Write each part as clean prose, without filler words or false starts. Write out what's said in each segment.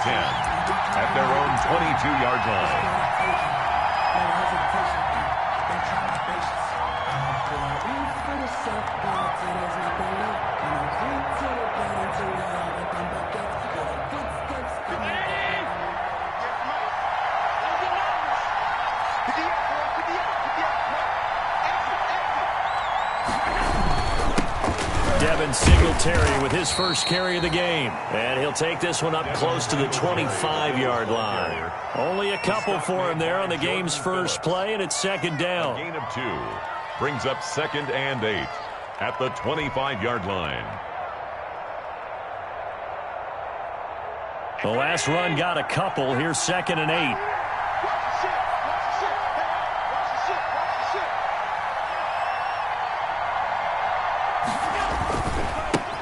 at their own 22-yard line. Singletary with his first carry of the game. And he'll take this one up close to the 25-yard line. Only a couple for him there on the game's first play, and it's second down. A gain of 2 brings up 2nd and 8 at the 25-yard line. The last run got a couple. Here's 2nd and 8.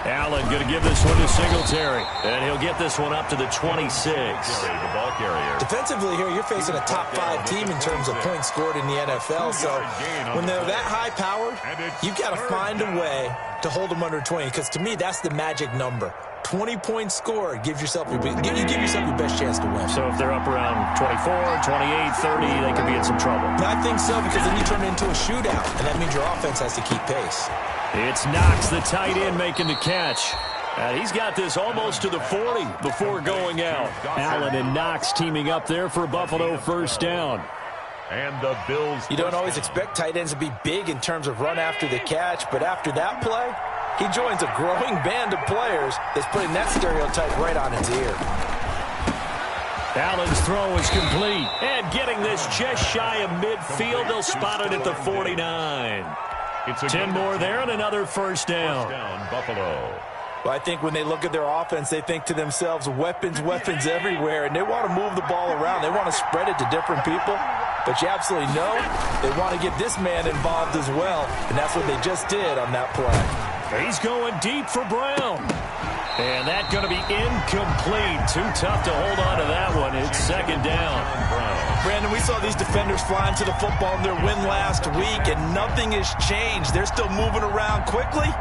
Allen going to give this one to Singletary. And he'll get this one up to the 26. The ball carrier. Defensively here, you're facing a top-5 team in terms of points scored in the NFL. So when they're that high-powered, you've got to find a way to hold them under 20. Because to me, that's the magic number. 20 points scored gives yourself your best chance to win. So if they're up around 24, 28, 30, they could be in some trouble. I think so, because then you turn it into a shootout, and that means your offense has to keep pace. It's Knox, the tight end, making the catch. And he's got this almost to the 40 before going out. Allen and Knox teaming up there for Buffalo first down. And the Bills. You don't always expect tight ends to be big in terms of run after the catch, but after that play, he joins a growing band of players that's putting that stereotype right on its ear. Allen's throw is complete. And getting this just shy of midfield, they'll spot it at the 49. 10 more there and another first down. Buffalo. Well, I think when they look at their offense, they think to themselves, weapons, weapons everywhere, and they want to move the ball around. They want to spread it to different people. But you absolutely know they want to get this man involved as well, and that's what they just did on that play. He's going deep for Brown. And that's going to be incomplete. Too tough to hold on to that one. It's second down. Brandon, we saw these defenders flying to the football in their win last week, and nothing has changed. They're still moving around quickly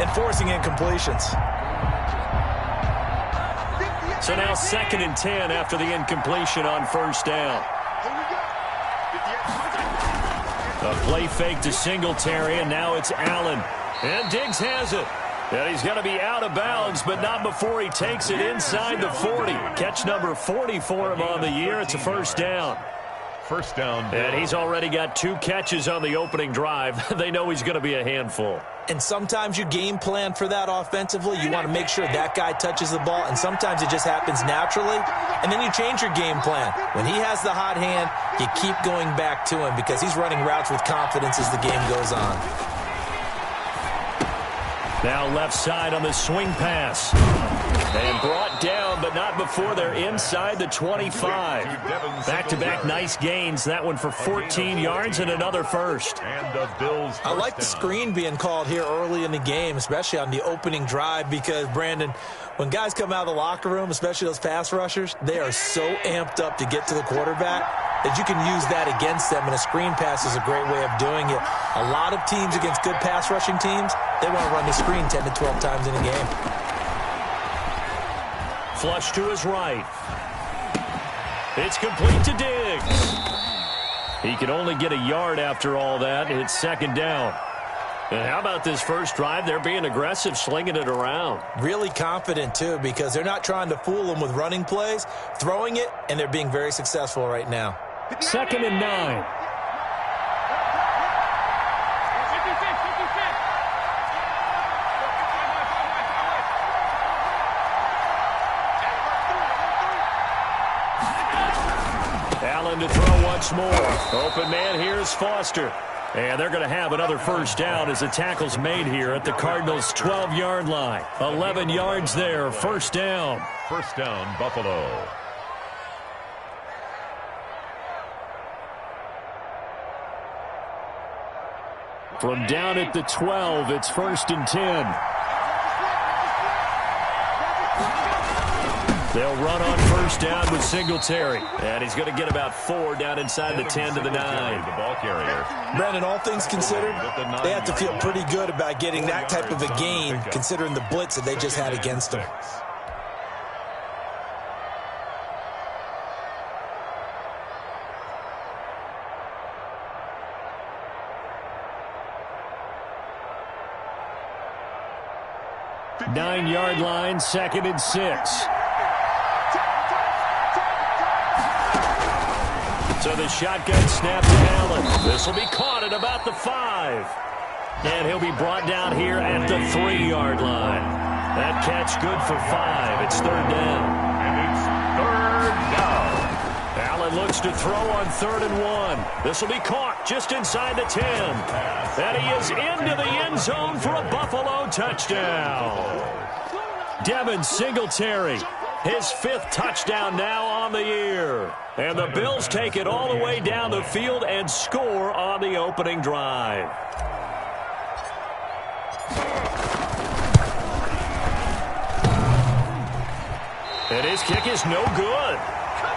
and forcing incompletions. So now 2nd and 10 after the incompletion on first down. A play fake to Singletary, and now it's Allen. And Diggs has it. And he's going to be out of bounds, but not before he takes it inside the 40. Catch number 40 for him on the year. It's a first down. First down. And he's already got 2 catches on the opening drive. They know he's going to be a handful. And sometimes you game plan for that offensively. You want to make sure that guy touches the ball, and sometimes it just happens naturally. And then you change your game plan. When he has the hot hand, you keep going back to him because he's running routes with confidence as the game goes on. Now left side on the swing pass. And brought down, but not before they're inside the 25. Back-to-back nice gains. That one for 14 yards and another first. And the Bills. I like the screen being called here early in the game, especially on the opening drive, because, Brandon, when guys come out of the locker room, especially those pass rushers, they are so amped up to get to the quarterback that you can use that against them, and a screen pass is a great way of doing it. A lot of teams against good pass rushing teams, they want to run the screen 10 to 12 times in a game. Flush to his right. It's complete to Diggs. He can only get a yard after all that. It's second down. And how about this first drive? They're being aggressive, slinging it around. Really confident, too, because they're not trying to fool them with running plays, throwing it, and they're being very successful right now. 2nd and 9. Allen to throw once more. Open man, here's Foster. And they're going to have another first down as the tackle's made here at the Cardinals' 12-yard line. 11 yards there, first down. First down, Buffalo. From down at the 12, it's 1st and 10. They'll run on first down with Singletary. And he's going to get about 4 down inside the 10 to the 9. The ball carrier. Brandon, all things considered, they have to feel pretty good about getting that type of a gain, considering the blitz that they just had against them. 9-yard line, 2nd and 6. So the shotgun snap to Allen. This will be caught at about the 5. And he'll be brought down here at the 3-yard line. That catch good for 5. It's 3rd down. And it's 3rd down. Allen looks to throw on 3rd and 1. This will be caught just inside the 10. And he is into the end zone for a Buffalo touchdown. Devin Singletary, his 5th touchdown now on the year. And the Bills take it all the way down the field and score on the opening drive. And his kick is no good.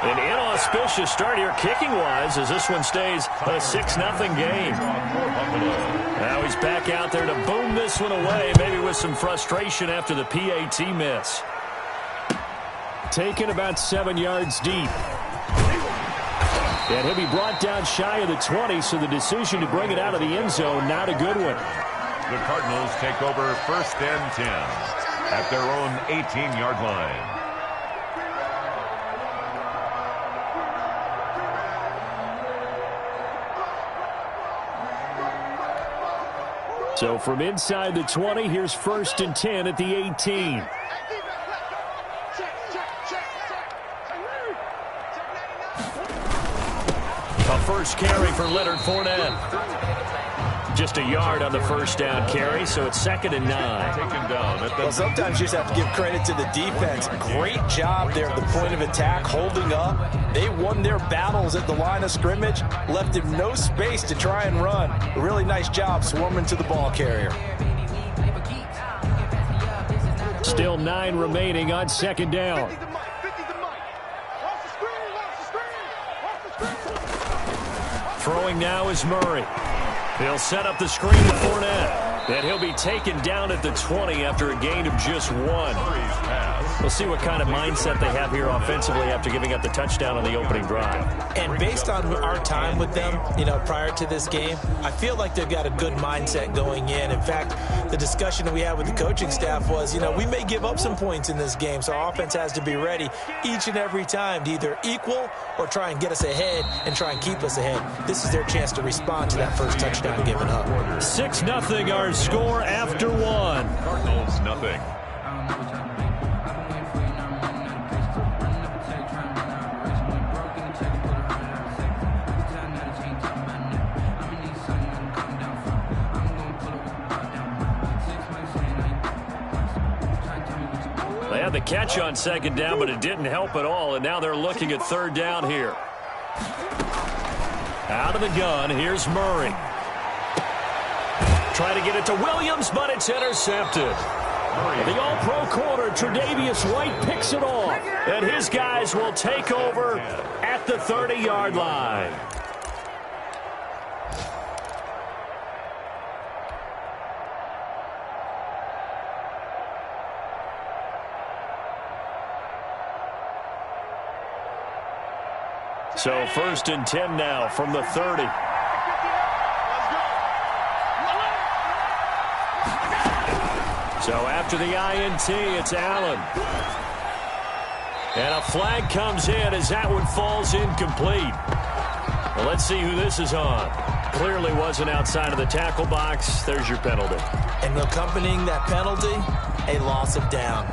An inauspicious start here kicking-wise as this one stays a 6-0 game. Now he's back out there to boom this one away, maybe with some frustration after the PAT miss. Taken about 7 yards deep. And he'll be brought down shy of the 20, so the decision to bring it out of the end zone, not a good one. The Cardinals take over 1st and 10 at their own 18-yard line. So from inside the 20, here's 1st and 10 at the 18. A first carry for Leonard Fournette. Just a yard on the first down carry, so it's 2nd and 9. Taken down at the Well, sometimes you just have to give credit to the defense. Great job there at the point of attack, holding up. They won their battles at the line of scrimmage, left him no space to try and run. A really nice job swarming to the ball carrier. Still 9 remaining on 2nd down. Throwing now is Murray. He'll set up the screen to Fournette. And he'll be taken down at the 20 after a gain of just 1. We'll see what kind of mindset they have here offensively after giving up the touchdown on the opening drive. And based on our time with them, prior to this game, I feel like they've got a good mindset going in. In fact, the discussion that we had with the coaching staff was, we may give up some points in this game, so our offense has to be ready each and every time to either equal or try and get us ahead and try and keep us ahead. This is their chance to respond to that first touchdown given up. 6-0 our score after 1. Cardinals nothing. They had the catch on 2nd down, but it didn't help at all, and now they're looking at 3rd down here. Out of the gun, here's Murray. Trying to get it to Williams, but it's intercepted. The all-pro corner, Tre'Davious White, picks it off, and his guys will take over at the 30-yard line. So 1st and 10 now from the 30. So after the INT, it's Allen. And a flag comes in as that one falls incomplete. Well, let's see who this is on. Clearly wasn't outside of the tackle box. There's your penalty. And accompanying that penalty, a loss of down.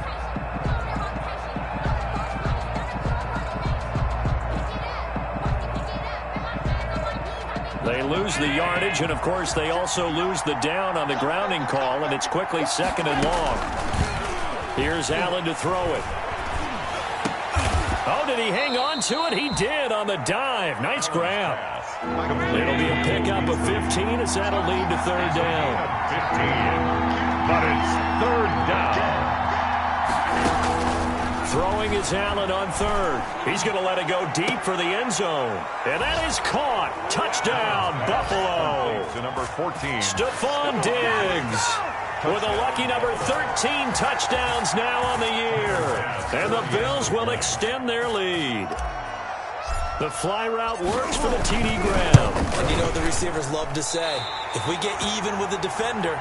They lose the yardage, and, of course, they also lose the down on the grounding call, and it's quickly 2nd and long. Here's Allen to throw it. Oh, did he hang on to it? He did on the dive. Nice grab. It'll be a pickup of 15 as that'll lead to 3rd down. 15, but it's 3rd down. Throwing is Allen on 3rd. He's going to let it go deep for the end zone. And that is caught. Touchdown, Buffalo. To number 14. Stephon Diggs with a lucky number 13 touchdowns now on the year. And the Bills will extend their lead. The fly route works for the TD Graham. And the receivers love to say, if we get even with the defender,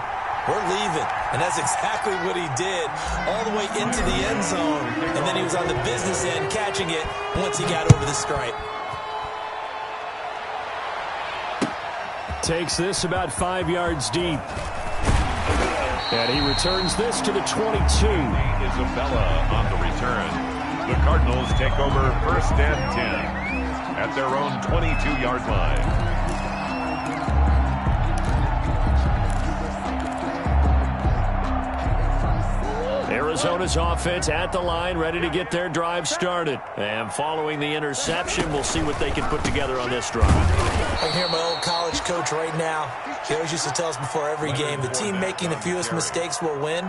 we're leaving. And that's exactly what he did, all the way into the end zone. And then he was on the business end catching it once he got over the stripe. Takes this about 5 yards deep. And he returns this to the 22. Isabella on the return. The Cardinals take over first and 10 at their own 22-yard line. Arizona's offense at the line, ready to get their drive started. And following the interception, we'll see what they can put together on this drive. I can hear my old college coach right now. He always used to tell us before every game, the team making the fewest mistakes will win.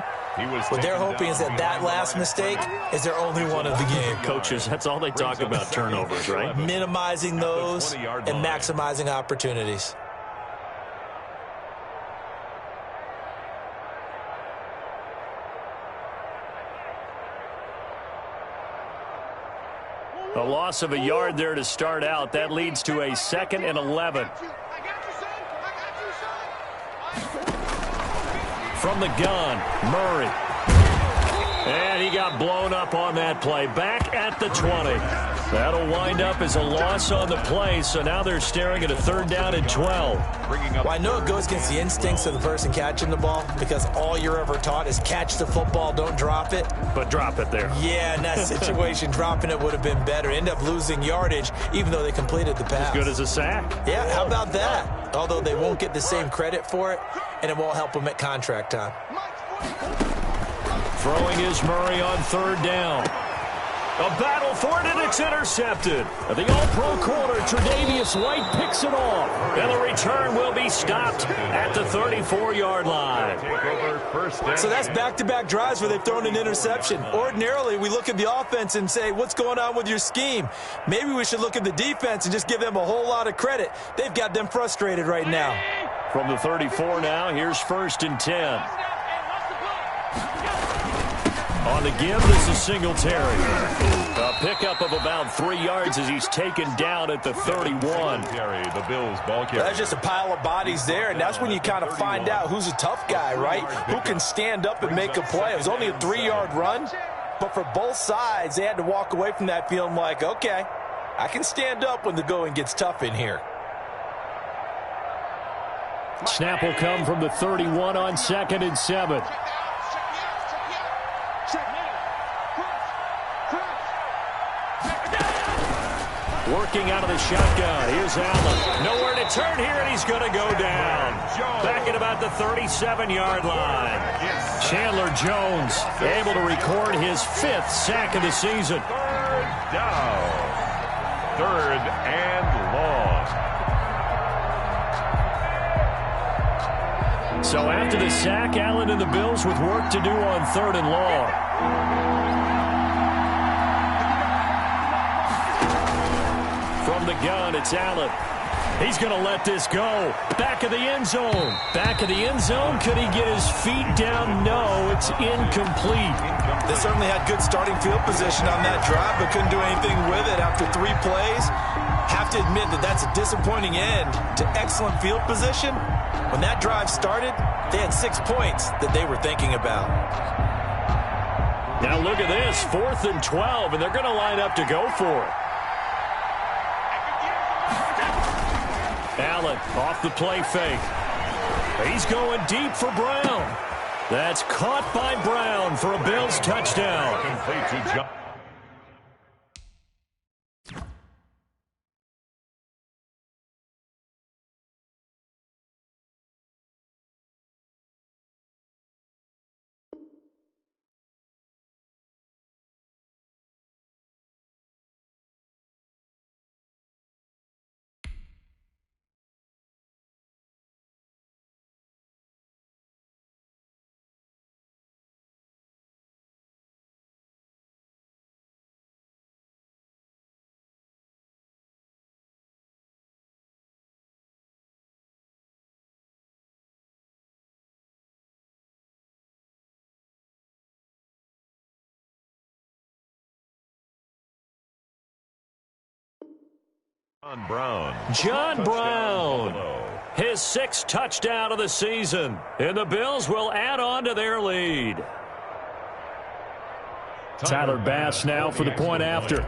What they're hoping is that that last mistake is their only one of the game. Coaches, that's all they talk about, turnovers, right? Minimizing those and maximizing opportunities. A loss of a yard there to start out. That leads to a 2nd and 11. From the gun, Murray. And he got blown up on that play. Back at the 20. That'll wind up as a loss on the play, so now they're staring at a 3rd down and 12. Well, I know it goes against the instincts of the person catching the ball because all you're ever taught is catch the football, don't drop it. But drop it there. Yeah, in that situation, dropping it would have been better. End up losing yardage, even though they completed the pass. As good as a sack. Yeah, how about that? Although they won't get the same credit for it, and it won't help them at contract time. Throwing is Murray on 3rd down. A battle for it, and it's intercepted. The All-Pro corner, Tre'Davious White picks it off. And the return will be stopped at the 34-yard line. So that's back-to-back drives where they've thrown an interception. Ordinarily, we look at the offense and say, what's going on with your scheme? Maybe we should look at the defense and just give them a whole lot of credit. They've got them frustrated right now. From the 34 now, here's 1st and 10. On the give, this is Singletary. A pickup of about 3 yards as he's taken down at the 31. The Bills ball carrier. That's just a pile of bodies there, and that's when you kind of find out who's a tough guy, right? Who can stand up and make a play. It was only a 3-yard run, but for both sides, they had to walk away from that feeling like, okay, I can stand up when the going gets tough in here. Snap will come from the 31 on 2nd and 7. Working out of the shotgun. Here's Allen. Nowhere to turn here, and he's going to go down. Back at about the 37-yard line. Chandler Jones able to record his 5th sack of the season. 3rd down. 3rd and long. So after the sack, Allen and the Bills with work to do on 3rd and long. From the gun, it's Allen. He's going to let this go. Back of the end zone. Back of the end zone. Could he get his feet down? No, it's incomplete. They certainly had good starting field position on that drive, but couldn't do anything with it after 3 plays. Have to admit that that's a disappointing end to excellent field position. When that drive started, they had 6 points that they were thinking about. Now look at this. 4th and 12, and they're going to line up to go for it. Allen off the play fake. He's going deep for Brown. That's caught by Brown for a Bills touchdown. Complete to John. John Brown his 6th touchdown of the season. And the Bills will add on to their lead. Tyler Bass now for the point after.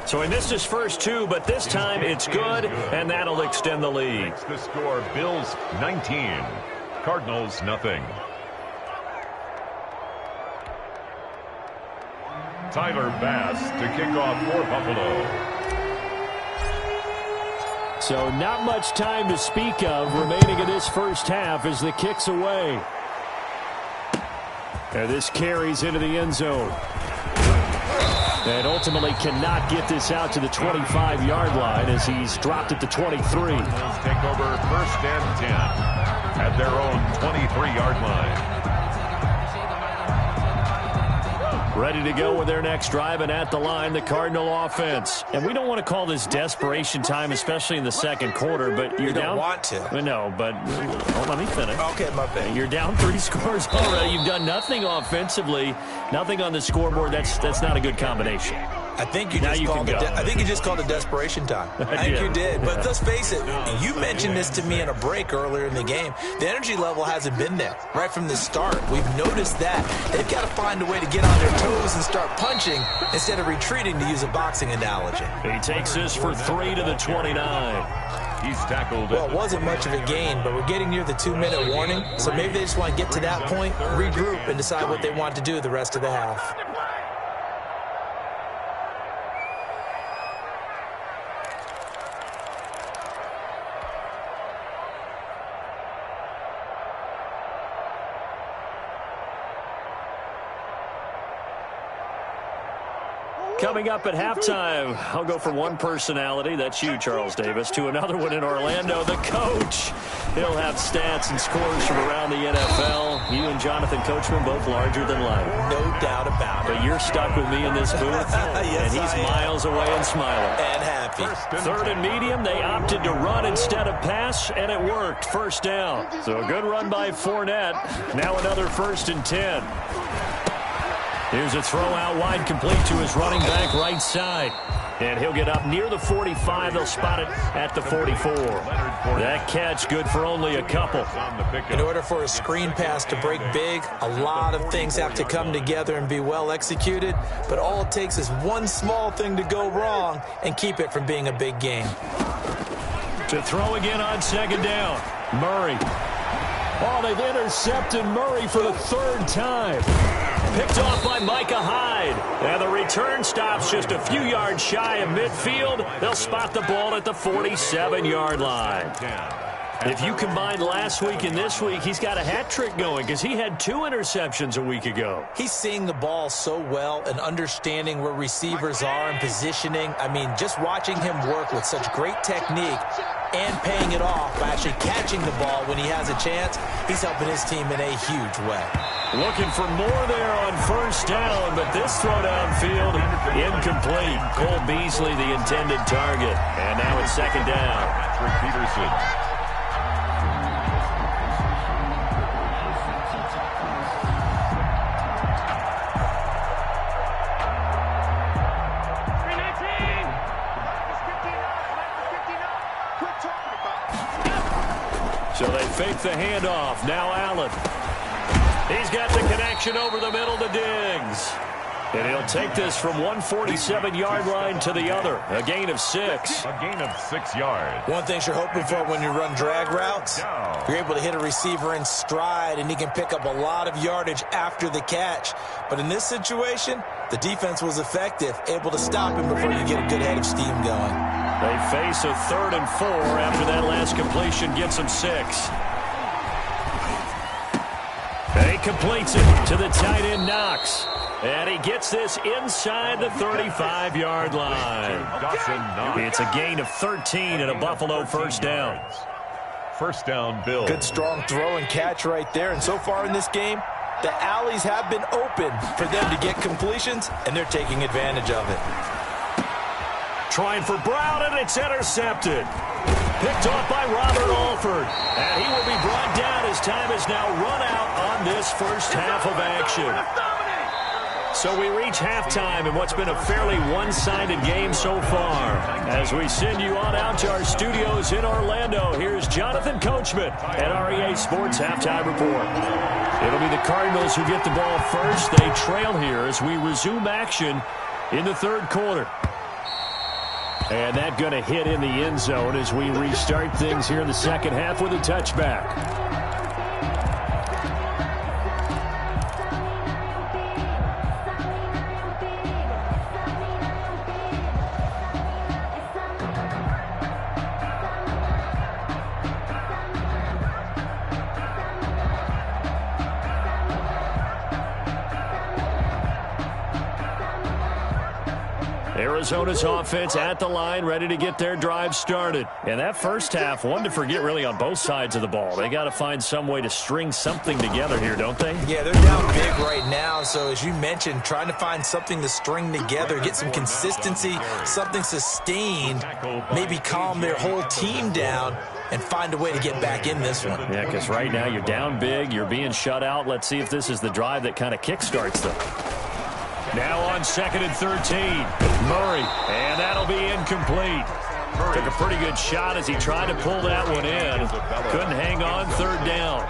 So he missed his first 2, but this time it's good, and that'll extend the lead. The score, Bills 19, Cardinals nothing. Tyler Bass to kick off for Buffalo. So not much time to speak of remaining in this first half as the kick's away. And this carries into the end zone. And ultimately cannot get this out to the 25-yard line as he's dropped it to 23. Take over 1st and 10 at their own 23-yard line. Ready to go with their next drive, and at the line, the Cardinal offense. And we don't want to call this desperation time, especially in the second quarter, but you're down. You don't want to. No, but let me finish. Okay, my bad. You're down 3 scores already. You've done nothing offensively, nothing on the scoreboard. That's not a good combination. I think you just called it desperation time. I think you did. But let's face it, you mentioned this to me in a break earlier in the game. The energy level hasn't been there right from the start. We've noticed that. They've got to find a way to get on their toes and start punching instead of retreating, to use a boxing analogy. He takes this for 3 to the 29. He's tackled. Well, it wasn't much of a gain, but we're getting near the 2-minute warning, so maybe they just want to get to that point, regroup, and decide what they want to do the rest of the half. Coming up at halftime, I'll go from one personality, that's you, Charles Davis, to another one in Orlando, the coach. He'll have stats and scores from around the NFL. You and Jonathan Coachman, both larger than life. No doubt about it. But you're stuck with me in this booth, yes, and he's miles away and smiling. And happy. 3rd and medium, they opted to run instead of pass, and it worked. 1st down. So a good run by Fournette. Now another 1st and 10. Here's a throw out wide, complete to his running back right side. And he'll get up near the 45. They'll spot it at the 44. That catch good for only a couple. In order for a screen pass to break big, a lot of things have to come together and be well executed. But all it takes is one small thing to go wrong and keep it from being a big game. To throw again on 2nd down. Murray. Oh, they've intercepted Murray for the 3rd time. Picked off by Micah Hyde. And the return stops just a few yards shy of midfield. They'll spot the ball at the 47-yard line. If you combine last week and this week, he's got a hat trick going because he had 2 interceptions a week ago. He's seeing the ball so well and understanding where receivers are and positioning. I mean, just watching him work with such great technique and paying it off by actually catching the ball when he has a chance, he's helping his team in a huge way. Looking for more there on 1st down, but this throw downfield incomplete. Cole Beasley, the intended target. And now it's 2nd down. Patrick Peterson. So they fake the handoff. Now Allen. He's got the connection over the middle to Diggs. And he'll take this from 147-yard line to the other. A gain of 6. A gain of 6 yards. One thing you're hoping for when you run drag routes, you're able to hit a receiver in stride, and he can pick up a lot of yardage after the catch. But in this situation, the defense was effective, able to stop him before you get a good head of steam going. They face a 3rd and 4 after that last completion gets him 6. He completes it to the tight end, Knox. And he gets this inside the 35-yard line. It's a gain of 13 and a Buffalo 1st down. 1st down, Bill. Good strong throw and catch right there. And so far in this game, the alleys have been open for them to get completions, and they're taking advantage of it. Trying for Brown, and it's intercepted. Picked off by Robert Alford. And he will be brought down as time is now run out on this first half of action. So we reach halftime in what's been a fairly one-sided game so far. As we send you on out to our studios in Orlando, here's Jonathan Coachman at REA Sports Halftime Report. It'll be the Cardinals who get the ball first. They trail here as we resume action in the third quarter. And that going to hit in the end zone as we restart things here in the second half with a touchback. Arizona's offense at the line, ready to get their drive started. And that first half, one to forget really on both sides of the ball. They got to find some way to string something together here, don't they? Yeah, they're down big right now. So as you mentioned, trying to find something to string together, get some consistency, something sustained, maybe calm their whole team down and find a way to get back in this one. Yeah, because right now you're down big, you're being shut out. Let's see if this is the drive that kind of kickstarts them. Now on 2nd and 13, Murray, and that'll be incomplete. Took a pretty good shot as he tried to pull that one in. Couldn't hang on, 3rd down.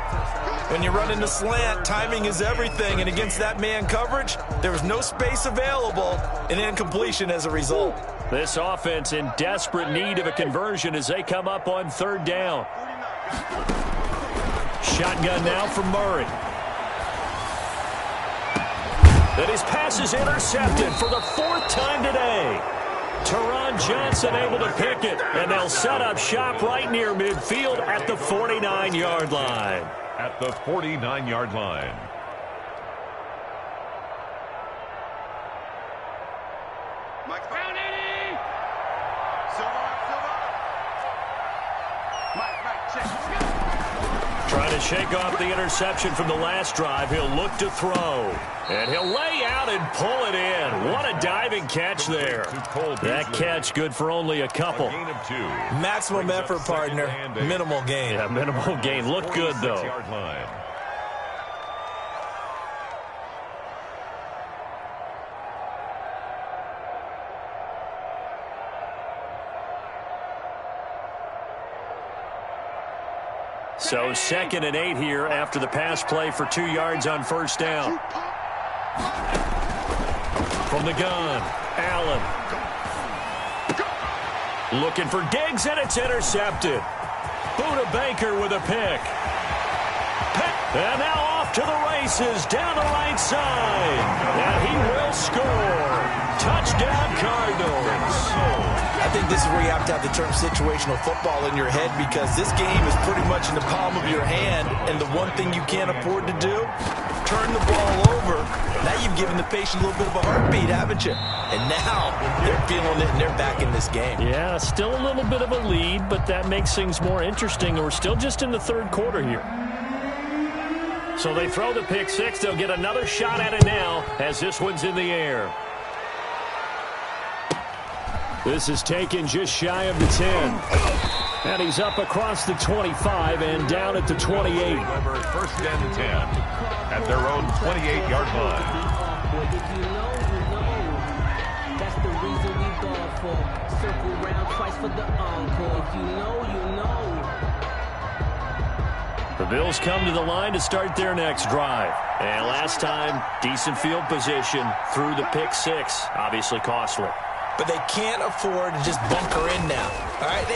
When you run into slant, timing is everything, and against that man coverage, there was no space available, and incompletion as a result. This offense in desperate need of a conversion as they come up on 3rd down. Shotgun now from Murray. That his pass is intercepted for the 4th time today. Teron Johnson able to pick it, and they'll set up shop right near midfield at the 49-yard line. At the 49-yard line. Mike found Eddie. Mike, check. Trying to shake off the interception from the last drive. He'll look to throw. And he'll lay out and pull it in. What a diving catch there. That catch good for only a couple. Maximum effort, partner. Minimal gain. Yeah, minimal gain. Looked good, though. So 2nd and 8 here after the pass play for 2 yards on 1st down. From the gun, Allen. Looking for Diggs, and it's intercepted. Buda Baker with a pick. And now off to the races down the right side. And he will score. Touchdown, Cardinals. I think this is where you have to have the term situational football in your head, because this game is pretty much in the palm of your hand, and the one thing you can't afford to do, turn the ball over. Now you've given the patient a little bit of a heartbeat, haven't you? And now they're feeling it, and they're back in this game. Yeah, still a little bit of a lead, but that makes things more interesting. We're still just in the 3rd quarter here. So they throw the pick six. They'll get another shot at it now as this one's in the air. This is taken just shy of the 10. And he's up across the 25 and down at the 28. 1st and 10 at their own 28-yard line. If you know, that's the reason we go for. Circle round twice for the encore. If you know, you know. The Bills come to the line to start their next drive. And last time, decent field position through the pick six. Obviously costly. But they can't afford to just bunker in now. All right,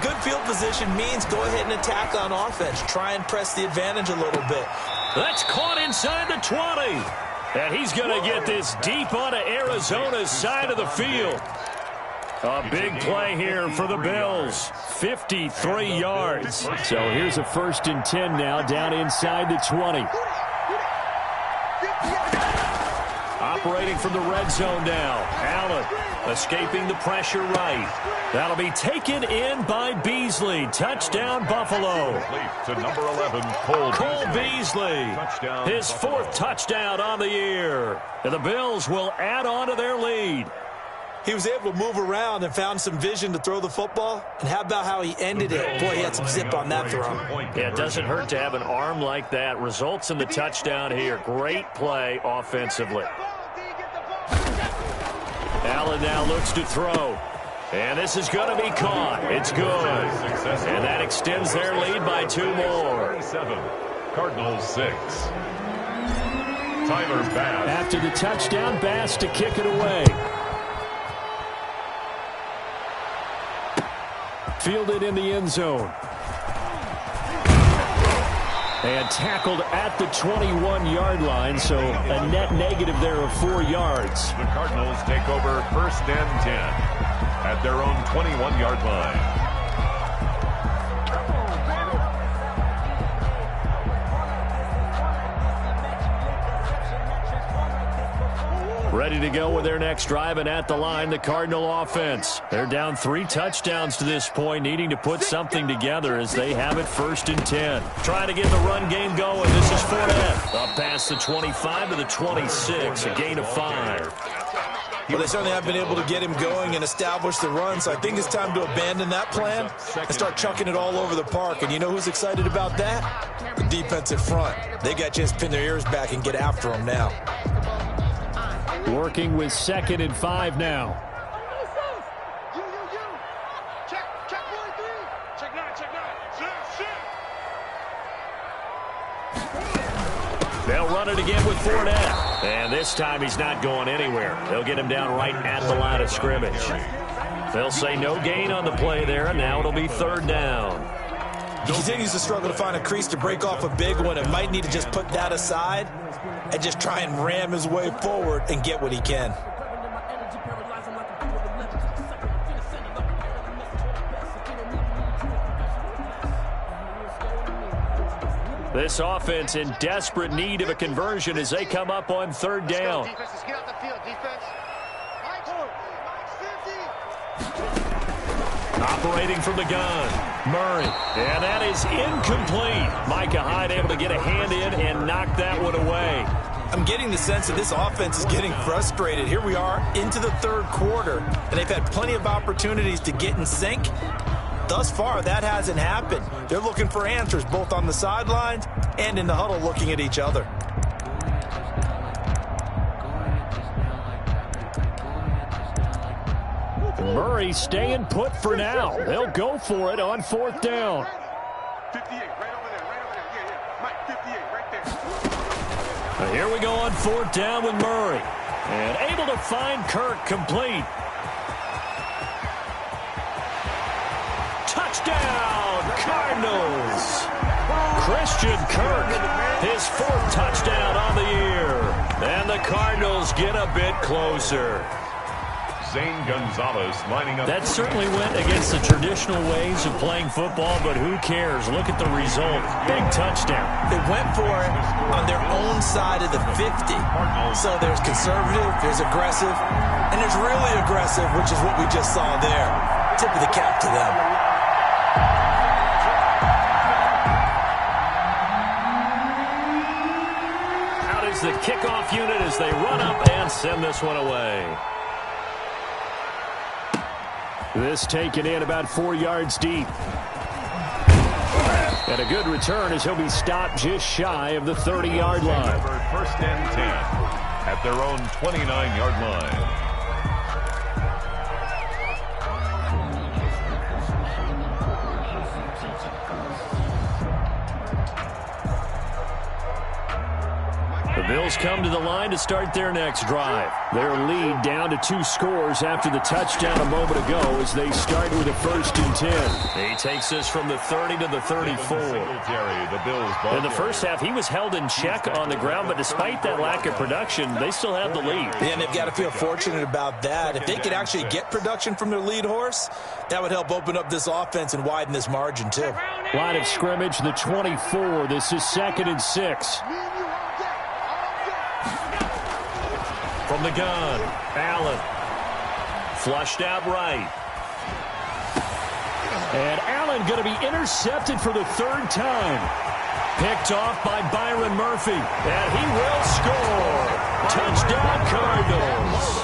good field position means go ahead and attack on offense. Try and press the advantage a little bit. That's caught inside the 20. And he's going to get this deep onto Arizona's side of the field. A big play here for the Bills. 53 yards. So here's a 1st and 10 now down inside the 20. Operating from the red zone now. Allen escaping the pressure right. That'll be taken in by Beasley. Touchdown, Buffalo. To number 11, Cole Beasley. His 4th touchdown on the year. And the Bills will add on to their lead. He was able to move around and found some vision to throw the football. And how about how he ended it? Boy, he had some zip on that throw. Yeah, it doesn't hurt to have an arm like that. Results in the touchdown here. Great play offensively. Allen now looks to throw. And this is going to be caught. It's good. And that extends their lead by 2 more. 7, Cardinals 6. Tyler Bass. After the touchdown, Bass to kick it away. Fielded in the end zone. And tackled at the 21-yard line, so a net negative there of 4 yards. The Cardinals take over 1st and 10 at their own 21-yard line. Ready to go with their next drive, and at the line, the Cardinal offense. They're down 3 touchdowns to this point, needing to put something together as they have it 1st and 10. Trying to get the run game going. This is Fournette. Up past the 25 to the 26, a gain of 5. Well, they certainly have been able to get him going and establish the run, so I think it's time to abandon that plan and start chucking it all over the park. And you know who's excited about that? The defensive front. They got a chance to pin their ears back and get after him now. Working with 2nd and 5 now. Check 1, 3. Check 9. They'll run it again with Fournette. And this time he's not going anywhere. They'll get him down right at the line of scrimmage. They'll say no gain on the play there, and now it'll be 3rd down. He continues to struggle to find a crease to break off a big one and might need to just put that aside and just try and ram his way forward and get what he can. This offense in desperate need of a conversion as they come up on 3rd down. Defense, get out the field, defense. Operating from the gun, Murray. And that is incomplete. Micah Hyde able to get a hand in and knock that one away. I'm getting the sense that this offense is getting frustrated. Here we are into the 3rd quarter, and they've had plenty of opportunities to get in sync. Thus far, that hasn't happened. They're looking for answers both on the sidelines and in the huddle looking at each other. Murray staying put for now. They'll go for it on 4th down. 58, right over there. Yeah. Mike, 58, right there. Now here we go on 4th down with Murray. And able to find Kirk complete. Touchdown, Cardinals. Christian Kirk, his 4th touchdown on the year. And the Cardinals get a bit closer. Zane Gonzalez lining up. That certainly went against the traditional ways of playing football, but who cares? Look at the result. Big touchdown. They went for it on their own side of the 50. So there's conservative, there's aggressive, and there's really aggressive, which is what we just saw there. Tip of the cap to them. Out is the kickoff unit as they run up and send this one away. This taken in about 4 yards deep. And a good return as he'll be stopped just shy of the 30-yard line. 1st and 10 at their own 29-yard line. The Bills come to the line to start their next drive. Their lead down to 2 scores after the touchdown a moment ago as they start with a 1st and 10. He takes this from the 30 to the 34. In the first half, he was held in check on the ground, but despite that lack of production, they still have the lead. And they've got to feel fortunate about that. If they could actually get production from their lead horse, that would help open up this offense and widen this margin too. Line of scrimmage, the 24. This is 2nd and 6. From the gun, Allen. Flushed out right. And Allen going to be intercepted for the 3rd time. Picked off by Byron Murphy. And he will score. Touchdown, Cardinals.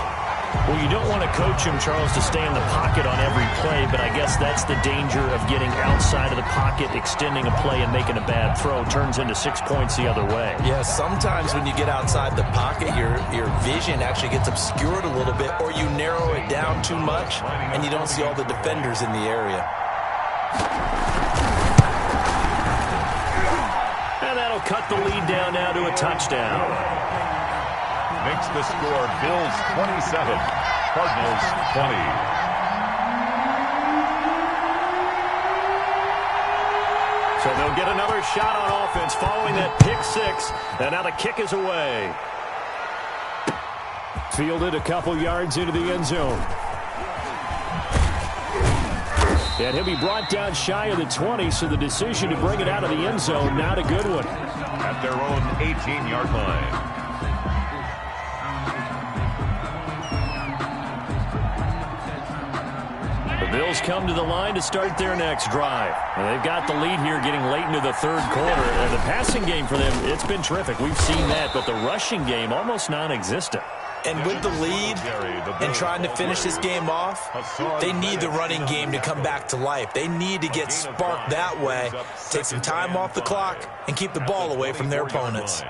Well, you don't want to coach him, Charles, to stay in the pocket on every play, but I guess that's the danger of getting outside of the pocket, extending a play, and making a bad throw. Turns into 6 points the other way. Yeah, sometimes when you get outside the pocket, your vision actually gets obscured a little bit, or you narrow it down too much, and you don't see all the defenders in the area. And that'll cut the lead down now to a touchdown. Makes the score Bills 27, Cardinals 20. So they'll get another shot on offense following that pick six. And now the kick is away. Fielded a couple yards into the end zone. And he'll be brought down shy of the 20, so the decision to bring it out of the end zone, not a good one. At their own 18-yard line. Bills come to the line to start their next drive. And they've got the lead here getting late into the third quarter. And the passing game for them, it's been terrific. We've seen that, but the rushing game almost non-existent. And with the lead and trying to finish this game off, they need the running game to come back to life. They need to get sparked that way, take some time off the clock, and keep the ball away from their opponents.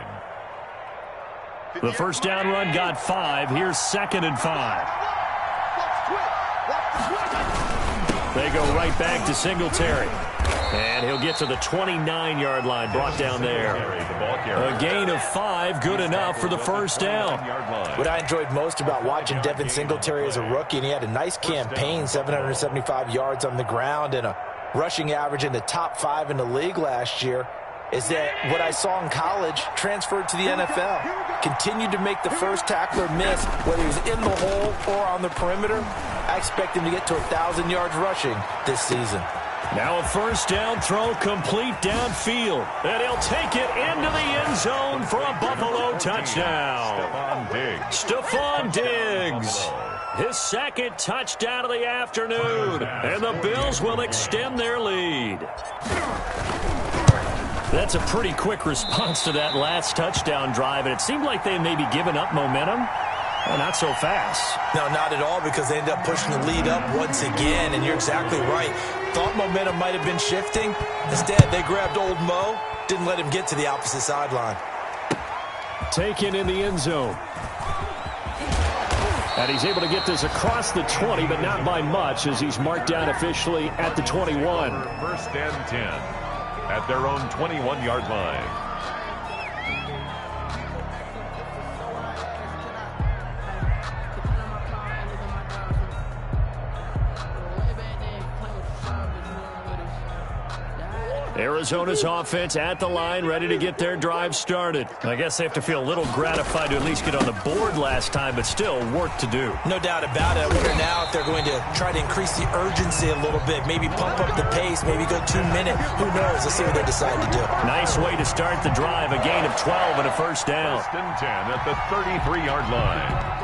The first down run got 5. Here's 2nd and 5. They go right back to Singletary. And he'll get to the 29-yard line, brought down there. A gain of 5, good enough for the first down. What I enjoyed most about watching Devin Singletary as a rookie, and he had a nice campaign, 775 yards on the ground and a rushing average in the top 5 in the league last year, is that what I saw in college transferred to the NFL. Continued to make the first tackler miss, whether he was in the hole or on the perimeter. I expect him to get to 1,000 yards rushing this season. Now a first down throw complete downfield. And he'll take it into the end zone for a Buffalo touchdown. Stephon Diggs. His second touchdown of the afternoon. And the Bills will extend their lead. That's a pretty quick response to that last touchdown drive. And it seemed like they may be giving up momentum. Well, not so fast. No, not at all, because they ended up pushing the lead up once again, and you're exactly right. Thought momentum might have been shifting. Instead, they grabbed old Mo, didn't let him get to the opposite sideline. Taken in the end zone. And he's able to get this across the 20, but not by much, as he's marked down officially at the 21. First and 10 at their own 21-yard line. Arizona's offense at the line, ready to get their drive started. I guess they have to feel a little gratified to at least get on the board last time, but still work to do. No doubt about it. I wonder now if they're going to try to increase the urgency a little bit, maybe pump up the pace, maybe go 2 minute. Who knows? Let's see what they decide to do. Nice way to start the drive, a gain of 12 and a first down. First and 10 at the 33-yard line.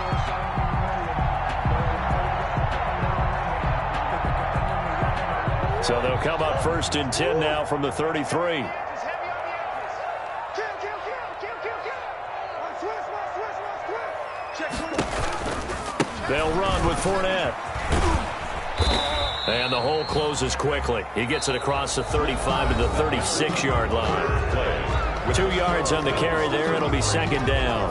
So they'll come up first and 10 now from the 33. They'll run with Fournette. And the hole closes quickly. He gets it across the 35 to the 36-yard line. 2 yards on the carry there. It'll be 2nd down.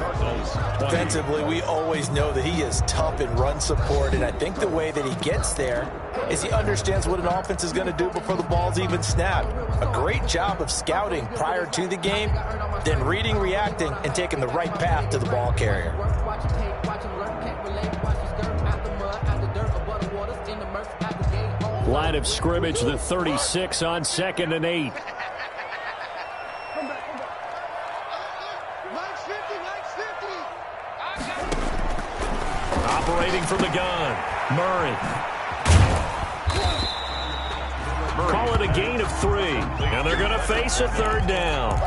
Defensively, we always know that he is tough in run support, and I think the way that he gets there is he understands what an offense is going to do before the ball's even snapped. A great job of scouting prior to the game, then reading, reacting, and taking the right path to the ball carrier. Line of scrimmage, the 36 on 2nd and 8. Operating from the gun, Murray. Call it a gain of 3, and they're going to face a 3rd down.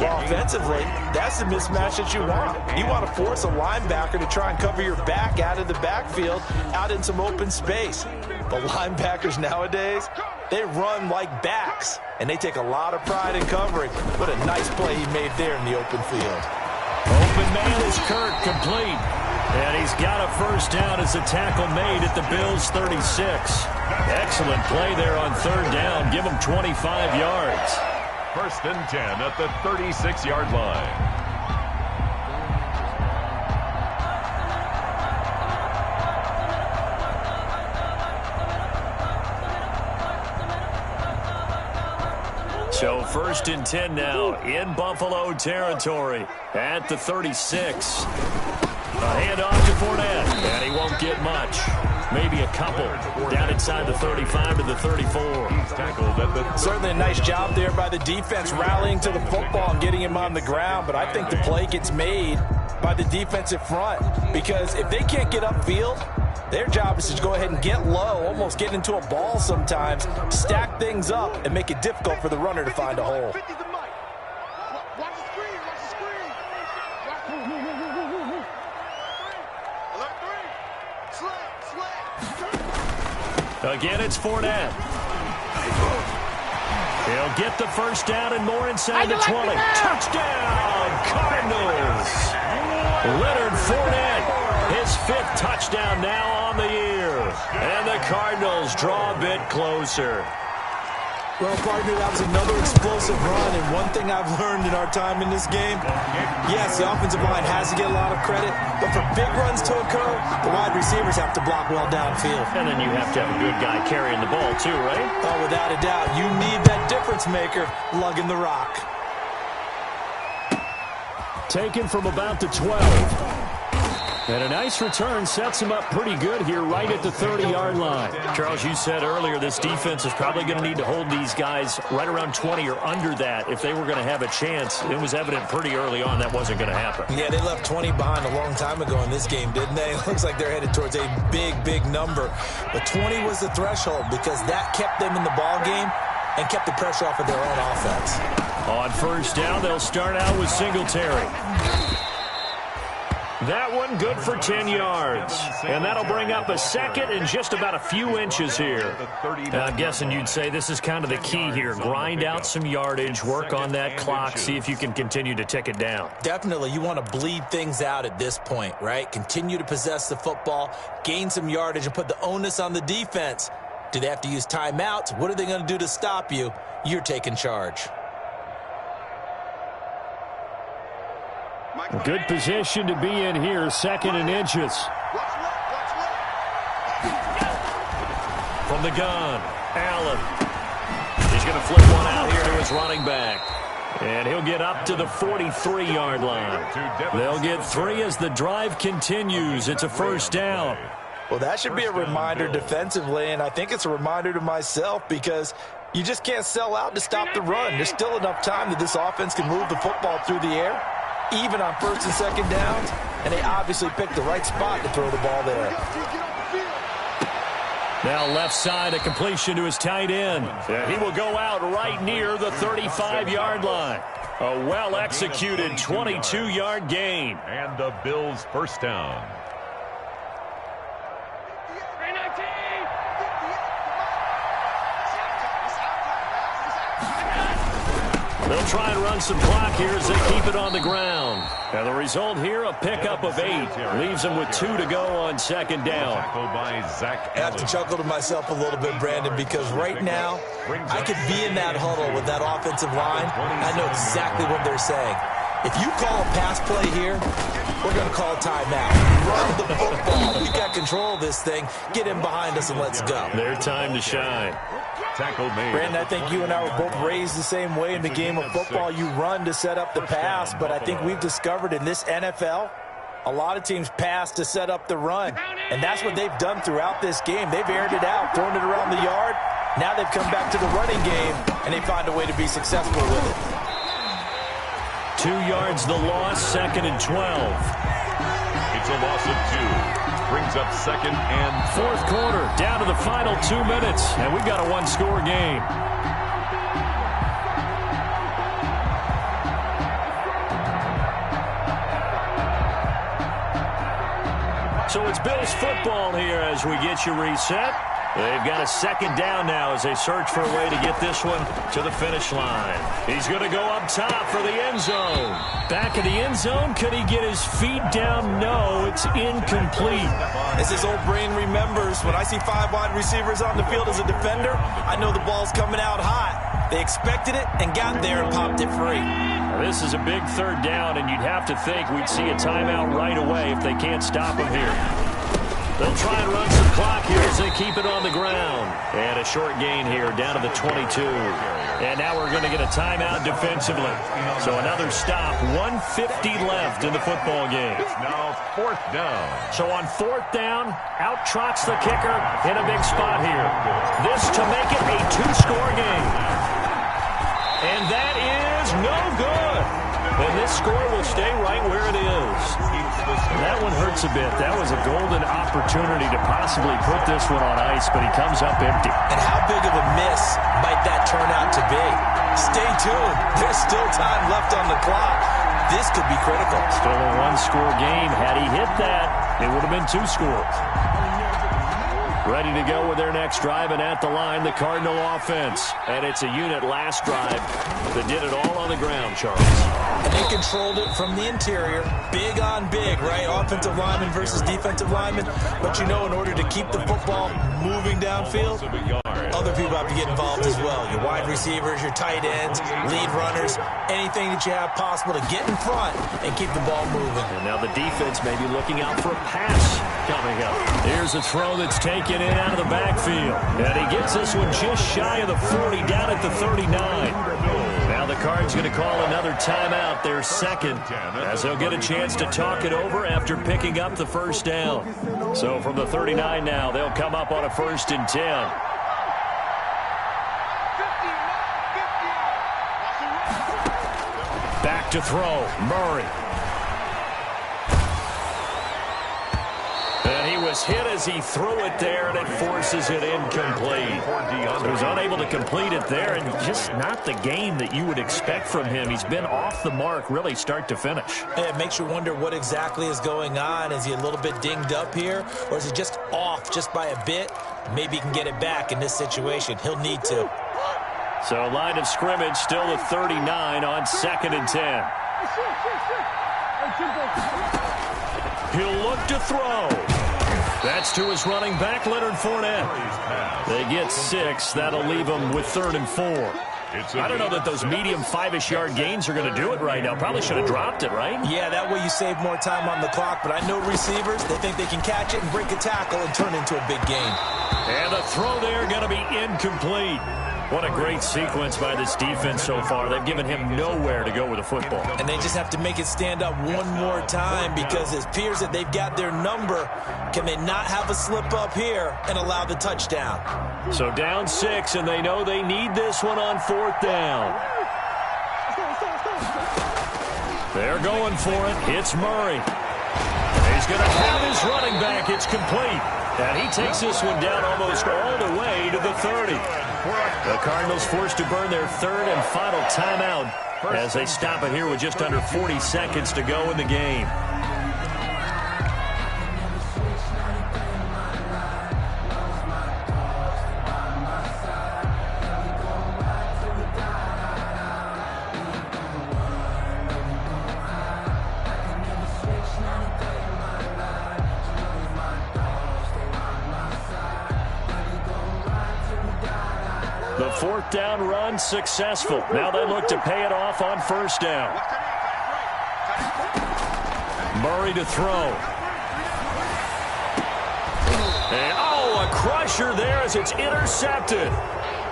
Well, offensively, that's the mismatch that you want. You want to force a linebacker to try and cover your back out of the backfield, out in some open space. The linebackers nowadays, they run like backs, and they take a lot of pride in covering. What a nice play he made there in the open field. Open man is Kirk, complete. And he's got a first down as a tackle made at the Bills' 36. Excellent play there on third down. Give him 25 yards. First and 10 at the 36-yard line. So first and 10 now in Buffalo territory at the 36. A handoff to Fournette, and he won't get much. Maybe a couple down inside the 35 to the 34. He's tackled at the Certainly a nice job there by the defense rallying to the football and getting him on the ground, but I think the play gets made by the defensive front because if they can't get upfield, their job is to go ahead and get low, almost get into a ball sometimes, stack things up, and make it difficult for the runner to find a hole. Watch the screen, watch the screen. Alert three. Slant. Again, it's Fournette. He'll get the first down and more inside the 20. Touchdown, Cardinals. Leonard Fournette, his 5th touchdown now on the year. And the Cardinals draw a bit closer. Well, partner, that was another explosive run, and one thing I've learned in our time in this game, yes, the offensive line has to get a lot of credit, but for big runs to occur, the wide receivers have to block well downfield. And then you have to have a good guy carrying the ball too, right? Oh, without a doubt. You need that difference maker lugging the rock. Taken from about the 12. And a nice return sets him up pretty good here right at the 30-yard line. Charles, you said earlier this defense is probably going to need to hold these guys right around 20 or under that if they were going to have a chance. It was evident pretty early on that wasn't going to happen. Yeah, they left 20 behind a long time ago in this game, didn't they? It looks like they're headed towards a big, big number. But 20 was the threshold because that kept them in the ball game and kept the pressure off of their own offense. On first down, they'll start out with Singletary. That one good for 10 yards. And that'll bring up a second and just about a few inches here. I'm guessing you'd say this is kind of the key here. Grind out some yardage, work on that clock, see if you can continue to tick it down. Definitely. You want to bleed things out at this point, right? Continue to possess the football, gain some yardage, and put the onus on the defense. Do they have to use timeouts? What are they going to do to stop you? You're taking charge. Good position to be in here, 2nd and inches. From the gun, Allen. He's going to flip one out here to his running back. And he'll get up to the 43-yard line. They'll get 3 as the drive continues. It's a first down. Well, that should be a reminder defensively, and I think it's a reminder to myself because you just can't sell out to stop the run. There's still enough time that this offense can move the football through the air, even on 1st and 2nd downs, and they obviously picked the right spot to throw the ball there. Now left side, a completion to his tight end. He will go out right near the 35-yard line. A well-executed 22-yard gain. And the Bills' first down. They'll try and run some clock here as they keep it on the ground. And the result here, a pickup of 8. Leaves them with 2 to go on 2nd down. I have to chuckle to myself a little bit, Brandon, because right now, I could be in that huddle with that offensive line. I know exactly what they're saying. If you call a pass play here, we're going to call a timeout. Run the football. We got control of this thing. Get in behind us and let's go. Their time to shine. Tackle made. Brandon, I think you and I were both raised the same way in the game of football. You run to set up the pass, but I think we've discovered in this NFL, a lot of teams pass to set up the run, and that's what they've done throughout this game. They've aired it out, thrown it around the yard. Now they've come back to the running game, and they find a way to be successful with it. 2 yards the loss, 2nd and 12. It's a loss of 2. Brings up 2nd and 4th quarter, down to the final 2 minutes, and we've got a 1-score game. So it's Bills football here as we get you reset. They've got a second down now as they search for a way to get this one to the finish line. He's going to go up top for the end zone. Back of the end zone. Could he get his feet down? No, it's incomplete. As his old brain remembers, when I see 5 wide receivers on the field as a defender, I know the ball's coming out hot. They expected it and got there and popped it free. Now, this is a big third down, and you'd have to think we'd see a timeout right away if they can't stop him here. They'll try and run some clock here as they keep it on the ground. And a short gain here down to the 22. And now we're going to get a timeout defensively. So another stop, 1:50 left in the football game. It's now 4th down. So on 4th down, out trots the kicker in a big spot here. This to make it a 2-score game. And that is no good. And this score will stay right where it is. That one hurts a bit. That was a golden opportunity to possibly put this one on ice, but he comes up empty. And how big of a miss might that turn out to be? Stay tuned. There's still time left on the clock. This could be critical. Still a 1-score game. Had he hit that, it would have been 2 scores. Ready to go with their next drive, and at the line, the Cardinal offense. And it's a unit last drive that did it all on the ground, Charles. And they controlled it from the interior. Big on big, right? Offensive lineman versus defensive lineman. But you know, in order to keep the football moving downfield, other people have to get involved as well. Your wide receivers, your tight ends, lead runners, anything that you have possible to get in front and keep the ball moving. And now the defense may be looking out for a pass coming up. Here's a throw that's taken in out of the backfield. And he gets this one just shy of the 40, down at the 39. Now the Cards going to call another timeout, their second, as they'll get a chance to talk it over after picking up the first down. So from the 39 now, they'll come up on a 1st and 10. Back to throw, Murray. And he was hit as he threw it there, and it forces it incomplete. So he's unable to complete it there, and just not the game that you would expect from him. He's been off the mark, really, start to finish. It makes you wonder what exactly is going on. Is he a little bit dinged up here, or is he just off just by a bit? Maybe he can get it back in this situation. He'll need to. So line of scrimmage still at 39 on 2nd and 10. He'll look to throw. That's to his running back, Leonard Fournette. They get 6. That'll leave them with 3rd and 4. I don't know that those medium 5-ish yard gains are going to do it right now. Probably should have dropped it, right? Yeah, that way you save more time on the clock. But I know receivers, they think they can catch it and break a tackle and turn into a big gain. And the throw there going to be incomplete. What a great sequence by this defense so far. They've given him nowhere to go with the football. And they just have to make it stand up one more time, because it appears that they've got their number. Can they not have a slip up here and allow the touchdown? So down 6, and they know they need this one on 4th down. They're going for it. It's Murray. He's going to have his running back. It's complete. And he takes this one down almost all the way to the 30. The Cardinals forced to burn their 3rd and final timeout as they stop it here with just under 40 seconds to go in the game. The 4th down run successful. Now they look to pay it off on 1st down. Murray to throw. And, oh, a crusher there as it's intercepted.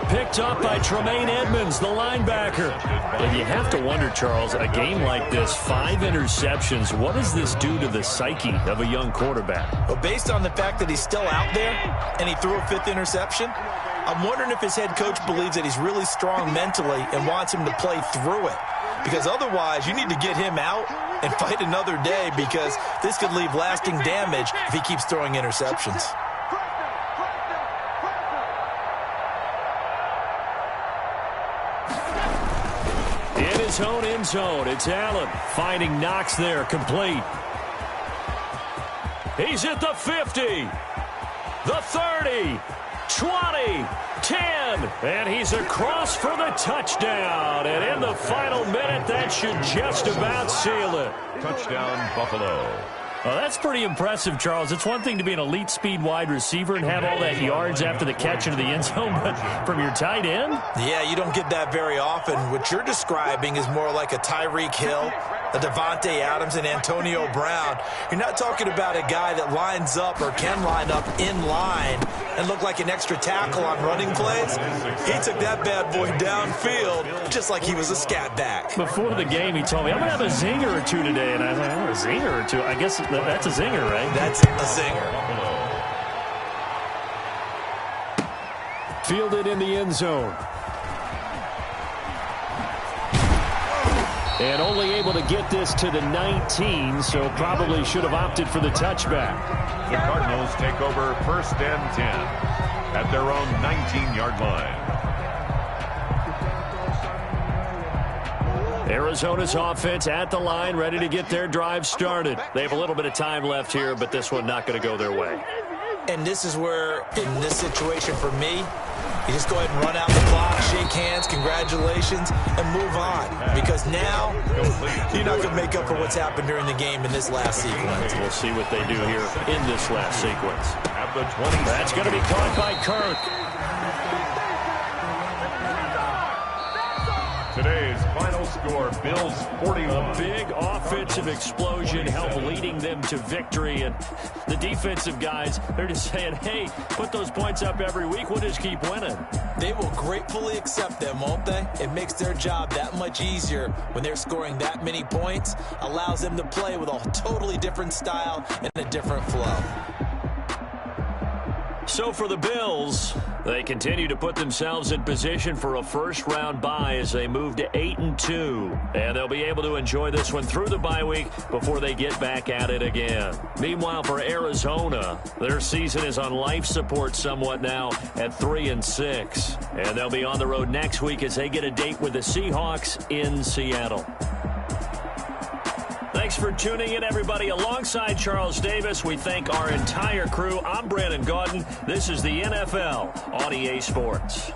Picked up by Tremaine Edmonds, the linebacker. And you have to wonder, Charles, a game like this, 5 interceptions, what does this do to the psyche of a young quarterback? Well, based on the fact that he's still out there and he threw a 5th interception, I'm wondering if his head coach believes that he's really strong mentally and wants him to play through it. Because otherwise, you need to get him out and fight another day, because this could leave lasting damage if he keeps throwing interceptions. In his own end zone, it's Allen finding Knox there, complete. He's at the 50, the 30, 20, 10, and he's across for the touchdown. And in the final minute, that should just about seal it. Touchdown, Buffalo. Well, that's pretty impressive, Charles. It's one thing to be an elite speed wide receiver and have all that yards after the catch into the end zone, but from your tight end? Yeah, you don't get that very often. What you're describing is more like a Tyreek Hill, a Devontae Adams, and Antonio Brown. You're not talking about a guy that lines up or can line up in line and look like an extra tackle on running plays. He took that bad boy downfield just like he was a scat back. Before the game, he told me, I'm going to have a zinger or two today. And I was like, oh, a zinger or two? I guess that's a zinger, right? That's a zinger. Fielded in the end zone. And only able to get this to the 19, so probably should have opted for the touchback. The Cardinals take over 1st and 10 at their own 19-yard line. Arizona's offense at the line, ready to get their drive started. They have a little bit of time left here, but this one not going to go their way. And this is where, in this situation for me, you just go ahead and run out the clock, shake hands, congratulations, and move on. Because now, you're not going to make up for what's happened during the game in this last sequence. We'll see what they do here in this last sequence. At the 20. That's going to be caught by Kirk. Today's final score, Bills 41. A big offensive explosion helped leading them to victory. And the defensive guys, they're just saying, hey, put those points up every week. We'll just keep winning. They will gratefully accept them, won't they? It makes their job that much easier when they're scoring that many points. Allows them to play with a totally different style and a different flow. So for the Bills, they continue to put themselves in position for a first-round bye as they move to 8-2. And they'll be able to enjoy this one through the bye week before they get back at it again. Meanwhile, for Arizona, their season is on life support somewhat now at 3-6. And they'll be on the road next week as they get a date with the Seahawks in Seattle. Thanks for tuning in, everybody. Alongside Charles Davis, we thank our entire crew. I'm Brandon Gaudin. This is the NFL on EA Sports.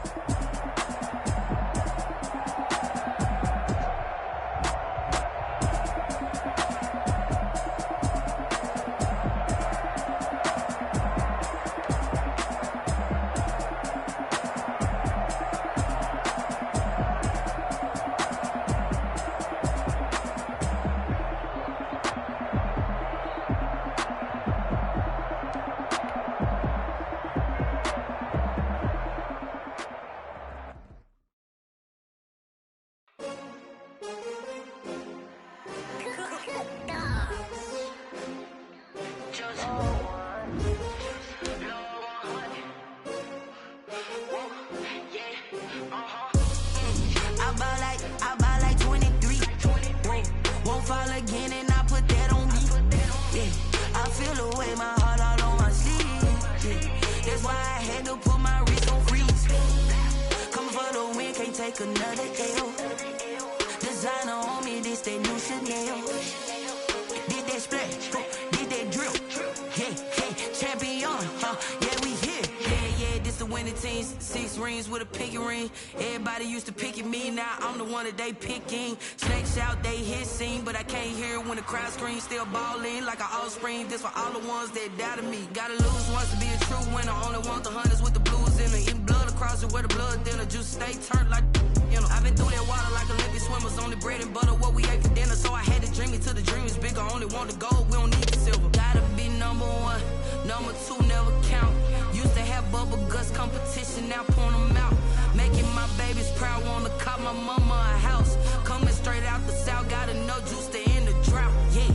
They picking snakes out, they hissing, but I can't hear when the crowd screams. Still balling like an offspring. This for all the ones that doubted me. Gotta lose once to be a true winner. Only want the hunters with the blues in it. Eating blood across it where the blood dinner. Juice stay turned like, you know. I've been through that water like Olympic swimmers. Only bread and butter what we ate for dinner. So I had to dream it till the dream is bigger. Only want the gold, we don't need the silver. Gotta be number one, number two never count. Used to have bubble guts competition, now point them out. Making my babies proud, wanna cop my mama a house. Coming straight out the south, gotta know juice to end the drought, yeah.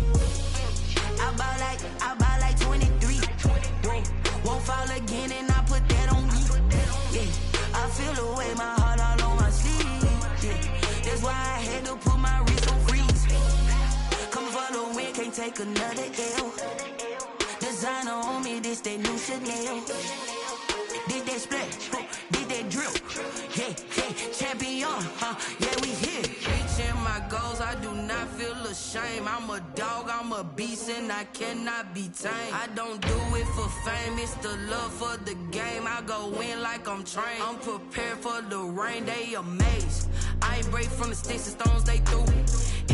I buy like 23. Won't fall again and I put that on me, yeah. I feel the way, my heart all on my sleeve, yeah. That's why I had to put my wrist on freeze. Coming for the win, can't take another L. Designer on me, this that new Chanel. Did that splash, did that drill, yeah, champion, yeah, we here. Reaching my goals, I do not feel ashamed. I'm a dog, I'm a beast, and I cannot be tamed. I don't do it for fame, it's the love for the game. I go in like I'm trained. I'm prepared for the rain, they amazed. I ain't break from the sticks and stones they threw.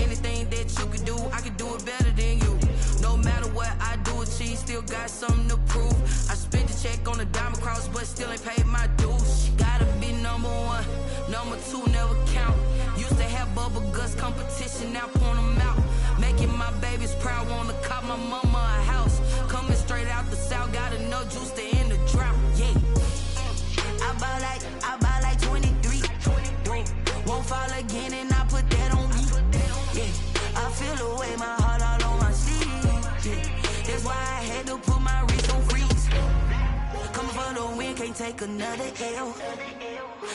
Anything that you can do, I can do it better than you. No matter what I do, achieve, still got something to prove. I spent the check on the diamond cross, but still ain't paid my dues. Gotta be number one, number two never count. Used to have bubble guts competition, now point them out. Making my babies proud, wanna cop my mama a house. Coming straight out the south, got enough juice to end the drought. Yeah, I buy like 23. Won't fall again, and I put that on me. Yeah, I feel the way, my heart all on my sleeve. Yeah, that's why I had to put my wrist on freeze. Coming for the win, can't take another L.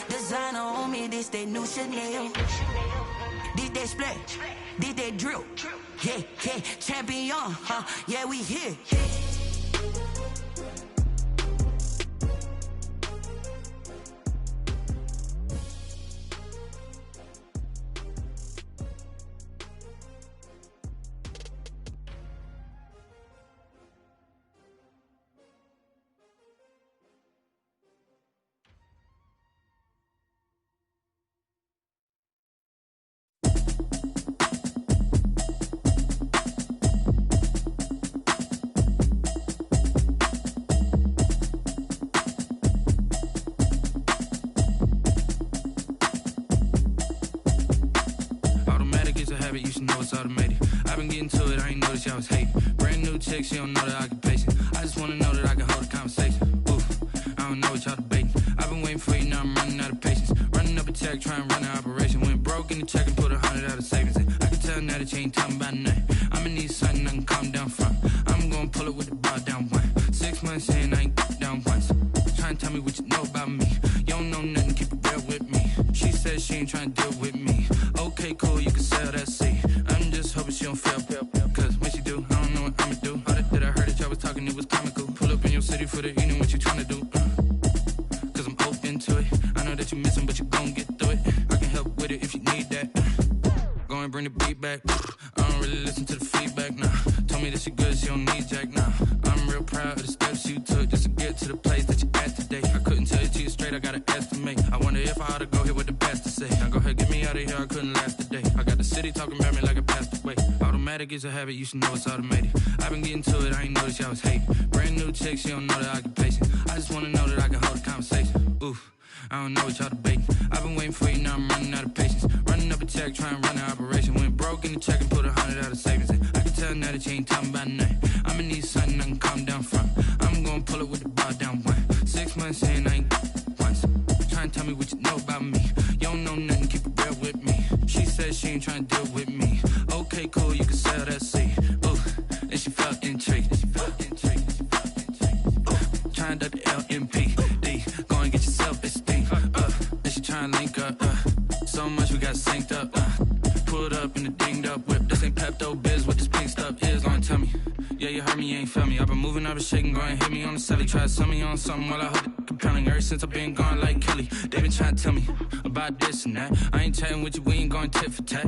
Designer on me, this that new Chanel. Did that splash, did that drill. Yeah, yeah, champion, huh? Yeah, we here. You should know it's automated. I've been getting to it, I ain't noticed y'all was hating. Brand new chick, she don't know the occupation. I just wanna know that I can hold a conversation. Oof, I don't know what y'all debating. I've been waiting for you, now I'm running out of patience. Running up a check, trying to run an operation. Went broke in the check and put 100 out of savings in. I can tell now that you ain't talking about nothing. I'ma need something I can calm down from. I'm gonna pull it with the bar down one. 6 months in, I ain't down once. Trying to tell me what you know about me. You don't know nothing, keep it real with me. She said she ain't trying to deal with me. Okay, cool, you can sell that seat. I'm just hoping she don't fail. Cause when she do, I don't know what I'ma do. All that I heard that y'all was talking, it was comical. Pull up in your city for the evening, what you tryna do? Cause I'm open to it. I know that you missing, but you gon' get through it. I can help with it if you need that. Go and bring the beat back. I don't really listen to the feedback, nah. Told me that she good, she don't need jack, nah. I'm real proud of the steps you took just to get to the place that you at today. I couldn't tell it to you straight, I gotta estimate. I wonder if I ought to go here with the best to say. Now go ahead, get me out of here, I couldn't last today. I got the city talking about me like I passed away. Automatic is a habit, you should know it's automated. I've been getting to it, I ain't noticed y'all was hating. Brand new chick, she don't know the occupation. I just wanna know that I can hold a conversation. Oof, I don't know what y'all debating. I've been waiting for you, now I'm running out of patience. Running up a check, trying to run an operation. Went broke in the check and put 100 out of savings in. I can tell now that you ain't talking about nothing. I'ma need something I can calm down from. I'm gonna pull it with the bar down one. 6 months in, I ain't once. Trying to tell me what you know about me. You don't know nothing, keep it real with me. She said she ain't trying to deal with me. Okay, cool, you can sell that seat. Ooh, and she felt intrigued. Trying to duck the LMPD. Go and get your self-esteem. And she trying to link up. So much we got synced up. Pulled up in the dinged up whip. This ain't Pepto-Biz, what this pink stuff is. Gonna tell me. Yeah, you heard me, you ain't felt me. I've been moving, I've been shaking, go and hit me on the celly. Try to sell me on something while I hold it compelling. Ever since I've been gone like Kelly, they been trying to tell me about this and that. I ain't chatting with you, we ain't going tit for tat.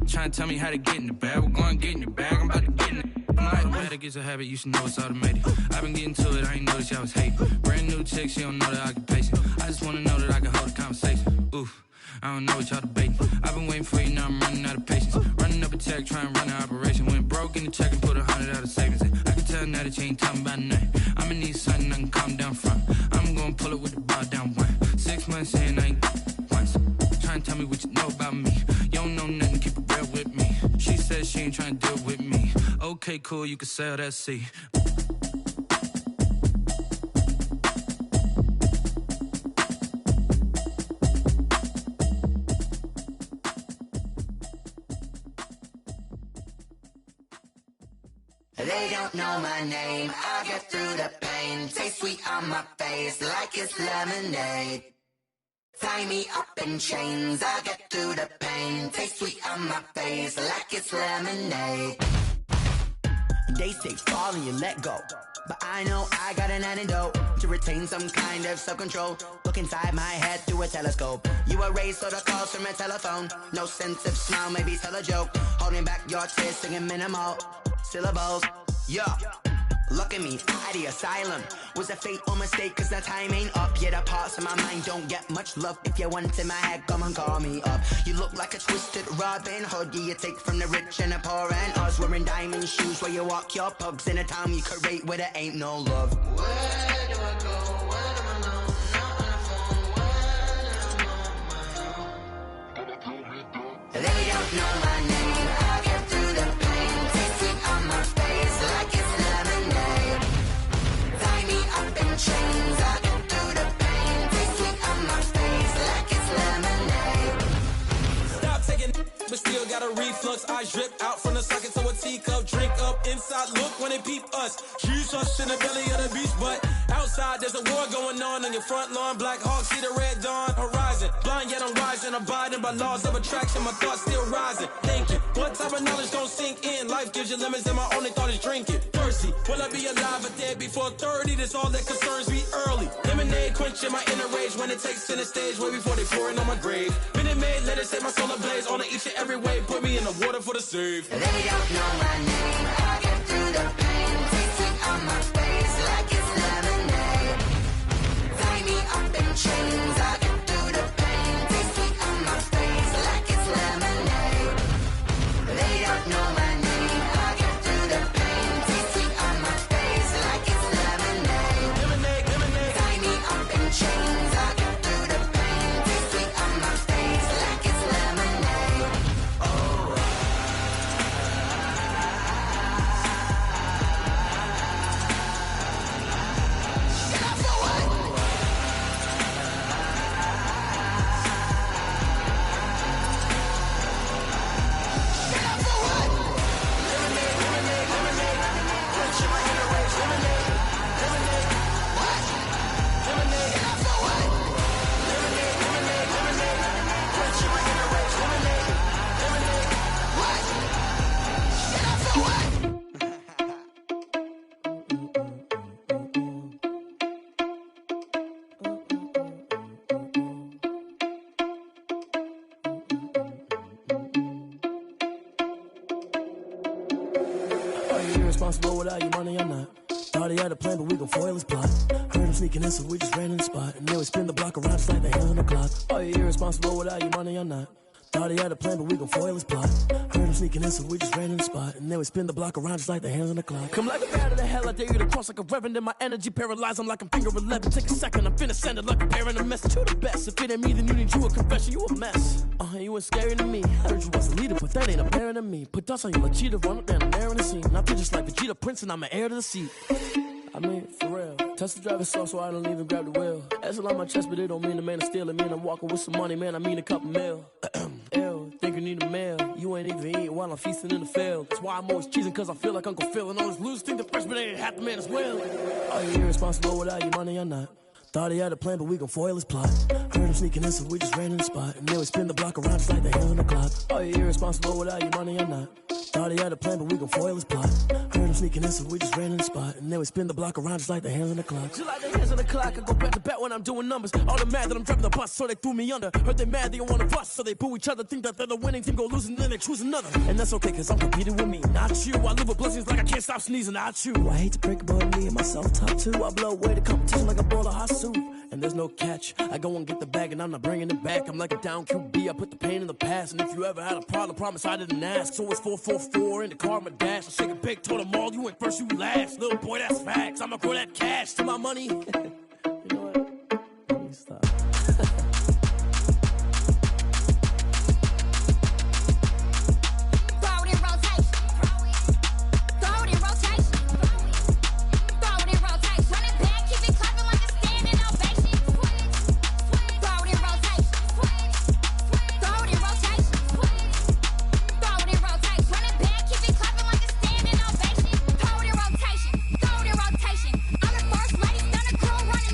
Trying to tell me how to get in the bag, we're going to get in your bag, I'm about to get in it. I'm like, automatic is a habit, you should know it's automated. I've been getting to it, I ain't noticed y'all was hating. Brand new chick, she don't know the occupation. I just wanna know that I can hold a conversation. Oof, I don't know what y'all debating. I've been waiting for you, now I'm running out of patience. Running up a check, trying to run an operation. Went broke in the check and put 100 out of savings in. I can tell now that you ain't talking about nothing. I'ma need something I can calm down from. I'm gonna pull it with the bar down one. 6 months in, I ain't once. Trying to tell me what you know about me. You don't know nothing, keep it real with me. She said she ain't trying to deal with me. Okay, cool, you can sell that seat. They don't know my name, I get through the pain. Taste sweet on my face like it's lemonade. Tie me up in chains, I get through the pain. Taste sweet on my face like it's lemonade. They say fall and you let go, but I know I got an antidote to retain some kind of self-control. Look inside my head through a telescope. You erase all the calls from a telephone. No sense of smile, maybe tell a joke. Holding back your tears, singing minimal syllables. Yeah. Look at me, at the asylum. Was a fate or mistake, cause the time ain't up. Yet the parts of my mind don't get much love. If you want in my head, come and call me up. You look like a twisted Robin Hood. Yeah, you take from the rich and the poor and us. Wearing diamond shoes where you walk your pugs in a town you create where there ain't no love. Where do I go? Where am I now? Not on the phone. Where am I on my own? They don't know my name. I get through the pain. Tasting on my face like it's lemonade. Tie me up in chains. I get through the pain. Tasting on my face like it's lemonade. Stop taking, but still got a reflux. I drip out from the socket to a teacup. Drink up inside. Look when they peep us. Shoes us in the belly of the beach, but outside there's a war going on your front lawn. Black Hawk see the red dawn horizon. Blind yet I'm rising, abiding by laws of attraction. My thoughts still rising. Thinking, what type of knowledge don't sink in? Life gives you limits, and my only thought is drinking. Thirsty, will I be alive or dead before 30? That's all that concerns me early. Lemonade quenching my inner rage when it takes center stage, way before they pour it on my grave. Minute Maid, let it set my soul ablaze. On each and every way, put me in the water for the save. They don't know my name. I get through the pain. Tasting on my face like it's lemonade. Tie me up in chains. I get through the pain. Tasting on my face like it's lemonade. They don't know my name. I get through the pain. Tasting on my face like it's lemonade. Lemonade, lemonade. Tie me up in chains. I get through the pain. Tasting on my face like it's lemonade. Oh. Get up for what? Get up for what? Lemonade, lemonade, lemonade. Quenching my inner rage. Lemonade, lemonade. What? Lemonade, Get up for what? lemonade, lemonade, lemonade. Quenching my inner rage. Lemonade, lemonade. What? Get up for what? Are you irresponsible without your money or not? Thought he had a plan, but we gon' foil his plot. Heard him sneaking in, so we just ran in the spot. And then we spin the block around just like the hands on the clock. Are you irresponsible without your money or not? Thought he had a plan, but we gon' foil his plot. Heard him sneaking in, so we just ran in the spot. And then we spin the block around just like the hands on the clock. Come like a bat of the hell, I dare you to cross like a reverend. In my energy paralyzed, I'm like I'm finger 11. Take a second, I'm finna send it like a parent a message to the best. If it ain't me, then you need you a confession, you a mess. You ain't scary to me. Heard you was a leader, but that ain't apparent to me. Put dust on you like cheetah, run up down the air in the scene. I feel just like Vegeta Prince, and I'm an heir to the seat. I mean, for real. Touch the driver's soft, so I don't even grab the wheel. That's on my chest, but it don't mean the man is stealing. Man, I'm walking with some money, man, I mean a couple mil. Ew, think you need a meal. You ain't even eating while I'm feasting in the field. That's why I'm always cheesing, cause I feel like Uncle Phil. And all those losers think the freshman ain't half the man as well. Are you irresponsible without your money or not? Thought he had a plan, but we gon' foil his plot. Heard him sneaking in, so we just ran in the spot. And then we spin the block around just like the hands on the clock. Are you irresponsible without your money or not? Thought he had a plan, but we gon' foil his plot. Heard him sneaking in, so we just ran in the spot. And then we spin the block around just like the hands on the clock. Just like the hands on the clock, I go back to back when I'm doing numbers. All the mad that I'm driving the bus, so they threw me under. Heard they mad, they don't wanna bust, so they boo each other. Think that they're the winning team, go losing, then they choose another. And that's okay, cause I'm competing with me, not you. I live with blessings like I can't stop sneezing, not you. I hate to break it, but me and myself top two. I blow away the competition like a bowl of hot soup. And there's no catch. I go and get the bag and I'm not bringing it back. I'm like a down QB, I put the pain in the past. And if you ever had a problem, promise I didn't ask. So it's 444 in the car, my dash. I shake a big, told them all, you went first, you last. Little boy, that's facts. I'ma grow that cash to my money. You know what? Let me stop. Throw it in rotation. I'm the first lady, done a crew running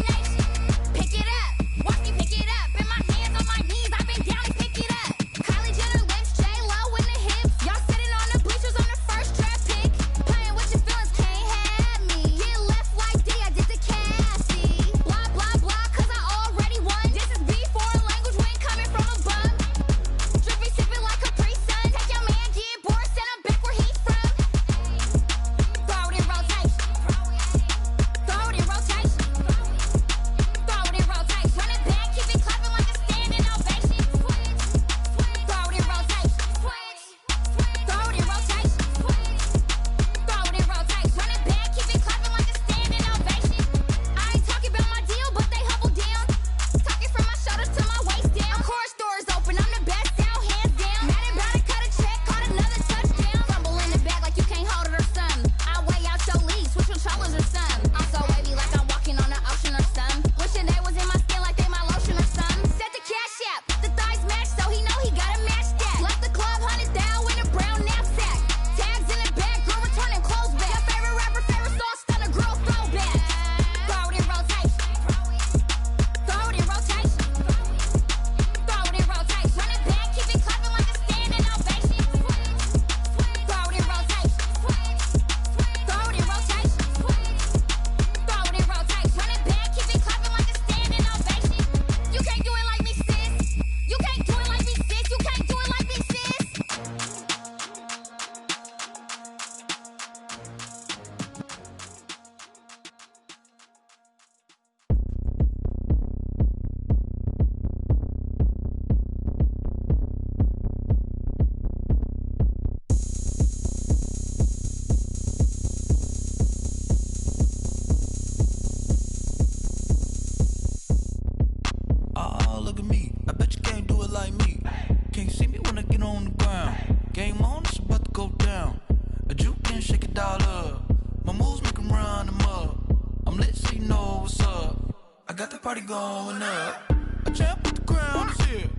on the ground. Game on, it's about to go down. A juke and shake it all up. My moves make them run them up. I'm lit so you know what's up. I got the party going up. A champ with the crown is here.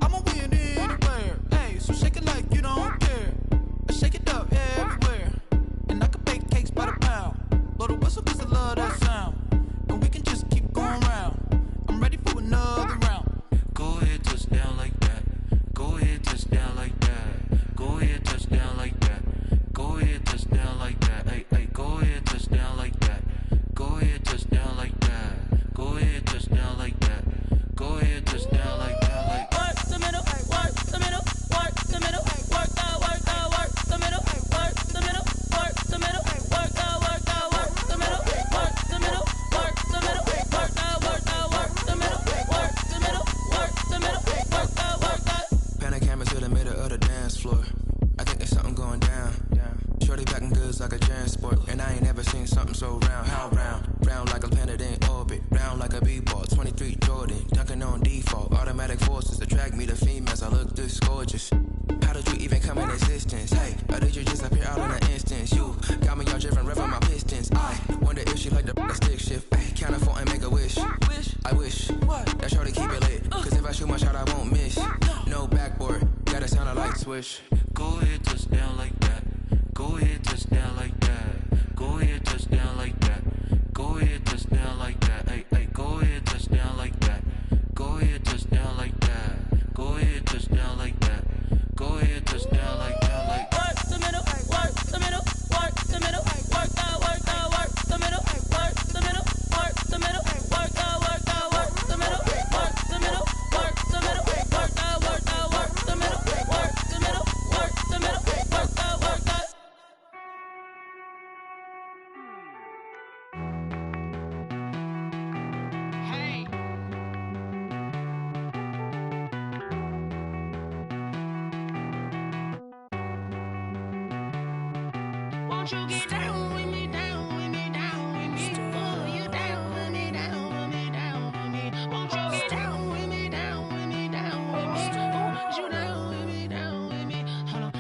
I'ma win anywhere. Hey, so shake it like you don't care. I shake it up everywhere. And I can bake cakes by the pound. Blow the whistle cause I love that sound. And we can just keep going round. I'm ready for another round. Go ahead, touch down like that. Go ahead, touch down like that. Go ahead, touch down like that. Go ahead, touch down like that. Hey, hey, go ahead, touch down like that. Go ahead, touch down like that. Go ahead, touch down like that. Go ahead, touch down like that. Like work the middle, work the middle, work the middle, work the middle, work the middle, work the middle, work the middle, work the middle, work the middle, work the middle, work the middle, work the middle, work the middle, work the. Pan the camera to the middle of the dance floor. I think there's something going down. Shorty backing goods like a transport. And I ain't never seen something so round. How round? Round like a planet in orbit. Round like a b-ball. 23 Jordan. Dunking on default. Automatic forces attract me to females. I look this gorgeous. How did you even come in existence? Hey, or did you just appear out in an instance? You got me all driven, revving my pistons. I wonder if she like the stick shift. Ay, count a 4 and make a wish. I wish that shorty keep it lit. Cause if I shoot my shot, I won't miss. No backboard. Gotta sound a light switch. Go ahead, touch down like that. Go ahead, touch down like that. Go ahead, touch down like that. Go ahead, touch down like that. Hey, hey, go ahead, touch down like that. Go ahead, touch down like that. Go ahead, touch down like that. Go ahead, touch down like that. Like work the middle, work the middle, work the middle, work the middle, work the middle, work the middle, work the middle, work the middle, work the middle, work the middle, work the middle, work the middle, work the middle, work the. Hey. Won't you get down with me, down with me, down with me? Oh, you down with me, down with me, down with me. Won't you get down with me, down with me, down with me? Oh, you down with me, down with me? Hold on.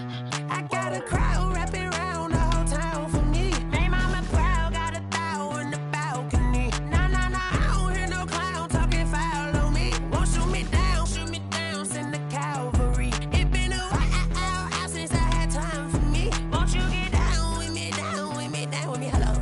I got a crowd wrapping around the whole town for me. Hey, mama proud, got a thou in the balcony. Nah, nah, nah, I don't hear no clown talking foul on me. Won't shoot me down, send the cavalry. It been a while since I had time for me. Won't you get down with me, down with me, down with me? Hello.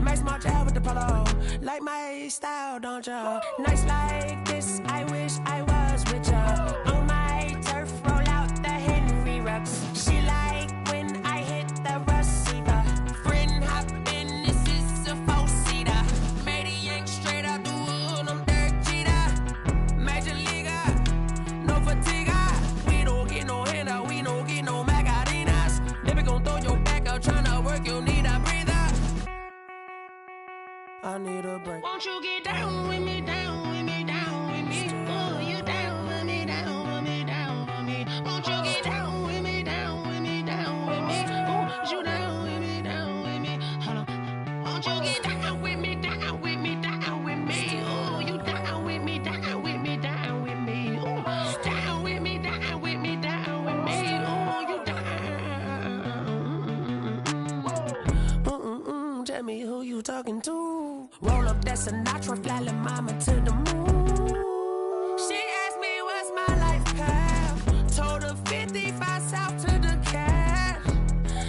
Max March out with the polo. Like my style, don't ya? Nights like this, I wish I was with ya. On my turf, roll out the Henry rucks. She like when I hit the receiver. Friend hop in, this is a 4-seater. Made a yank straight out the wood, I'm Derek Jeter. Major leaguer, no fatigue. We don't get no handout, we don't get no Magarinas. Never gon' throw your back out, tryna work, you need a breather. I need a break. Won't you get down with me, down with me, down with me? Oh, you down with me, down with me, down with me? Won't you get down with me, down with me, down with me? Oh, you down with me, down with me? Hold on. Won't you get down with me, down with me, down with me? Oh, you down with me, down with me, down with me? Oh, down with me, down with me, down with me? Oh, you down. Tell me who you talking to. Roll up that Sinatra, fly la mama to the moon. She asked me what's my life path. Told her 55 south to the cat.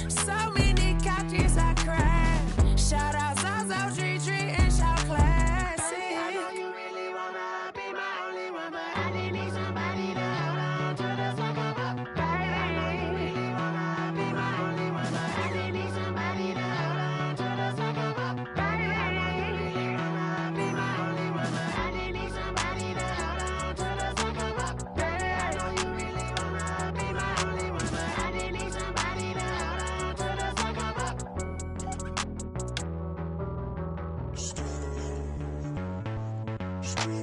So many couches I cried. Shout out South Street and shout classic. I know you really wanna be my only one, but I didn't need somebody to hold on to the second up. Baby, I know you really wanna be my only one, but I didn't need somebody to hold on to the second up. Baby, I know you really wanna be my only one, but I didn't need somebody to hold on to the second up. Baby, I know you really wanna be my only one, but I didn't need somebody to hold on to the second up. Street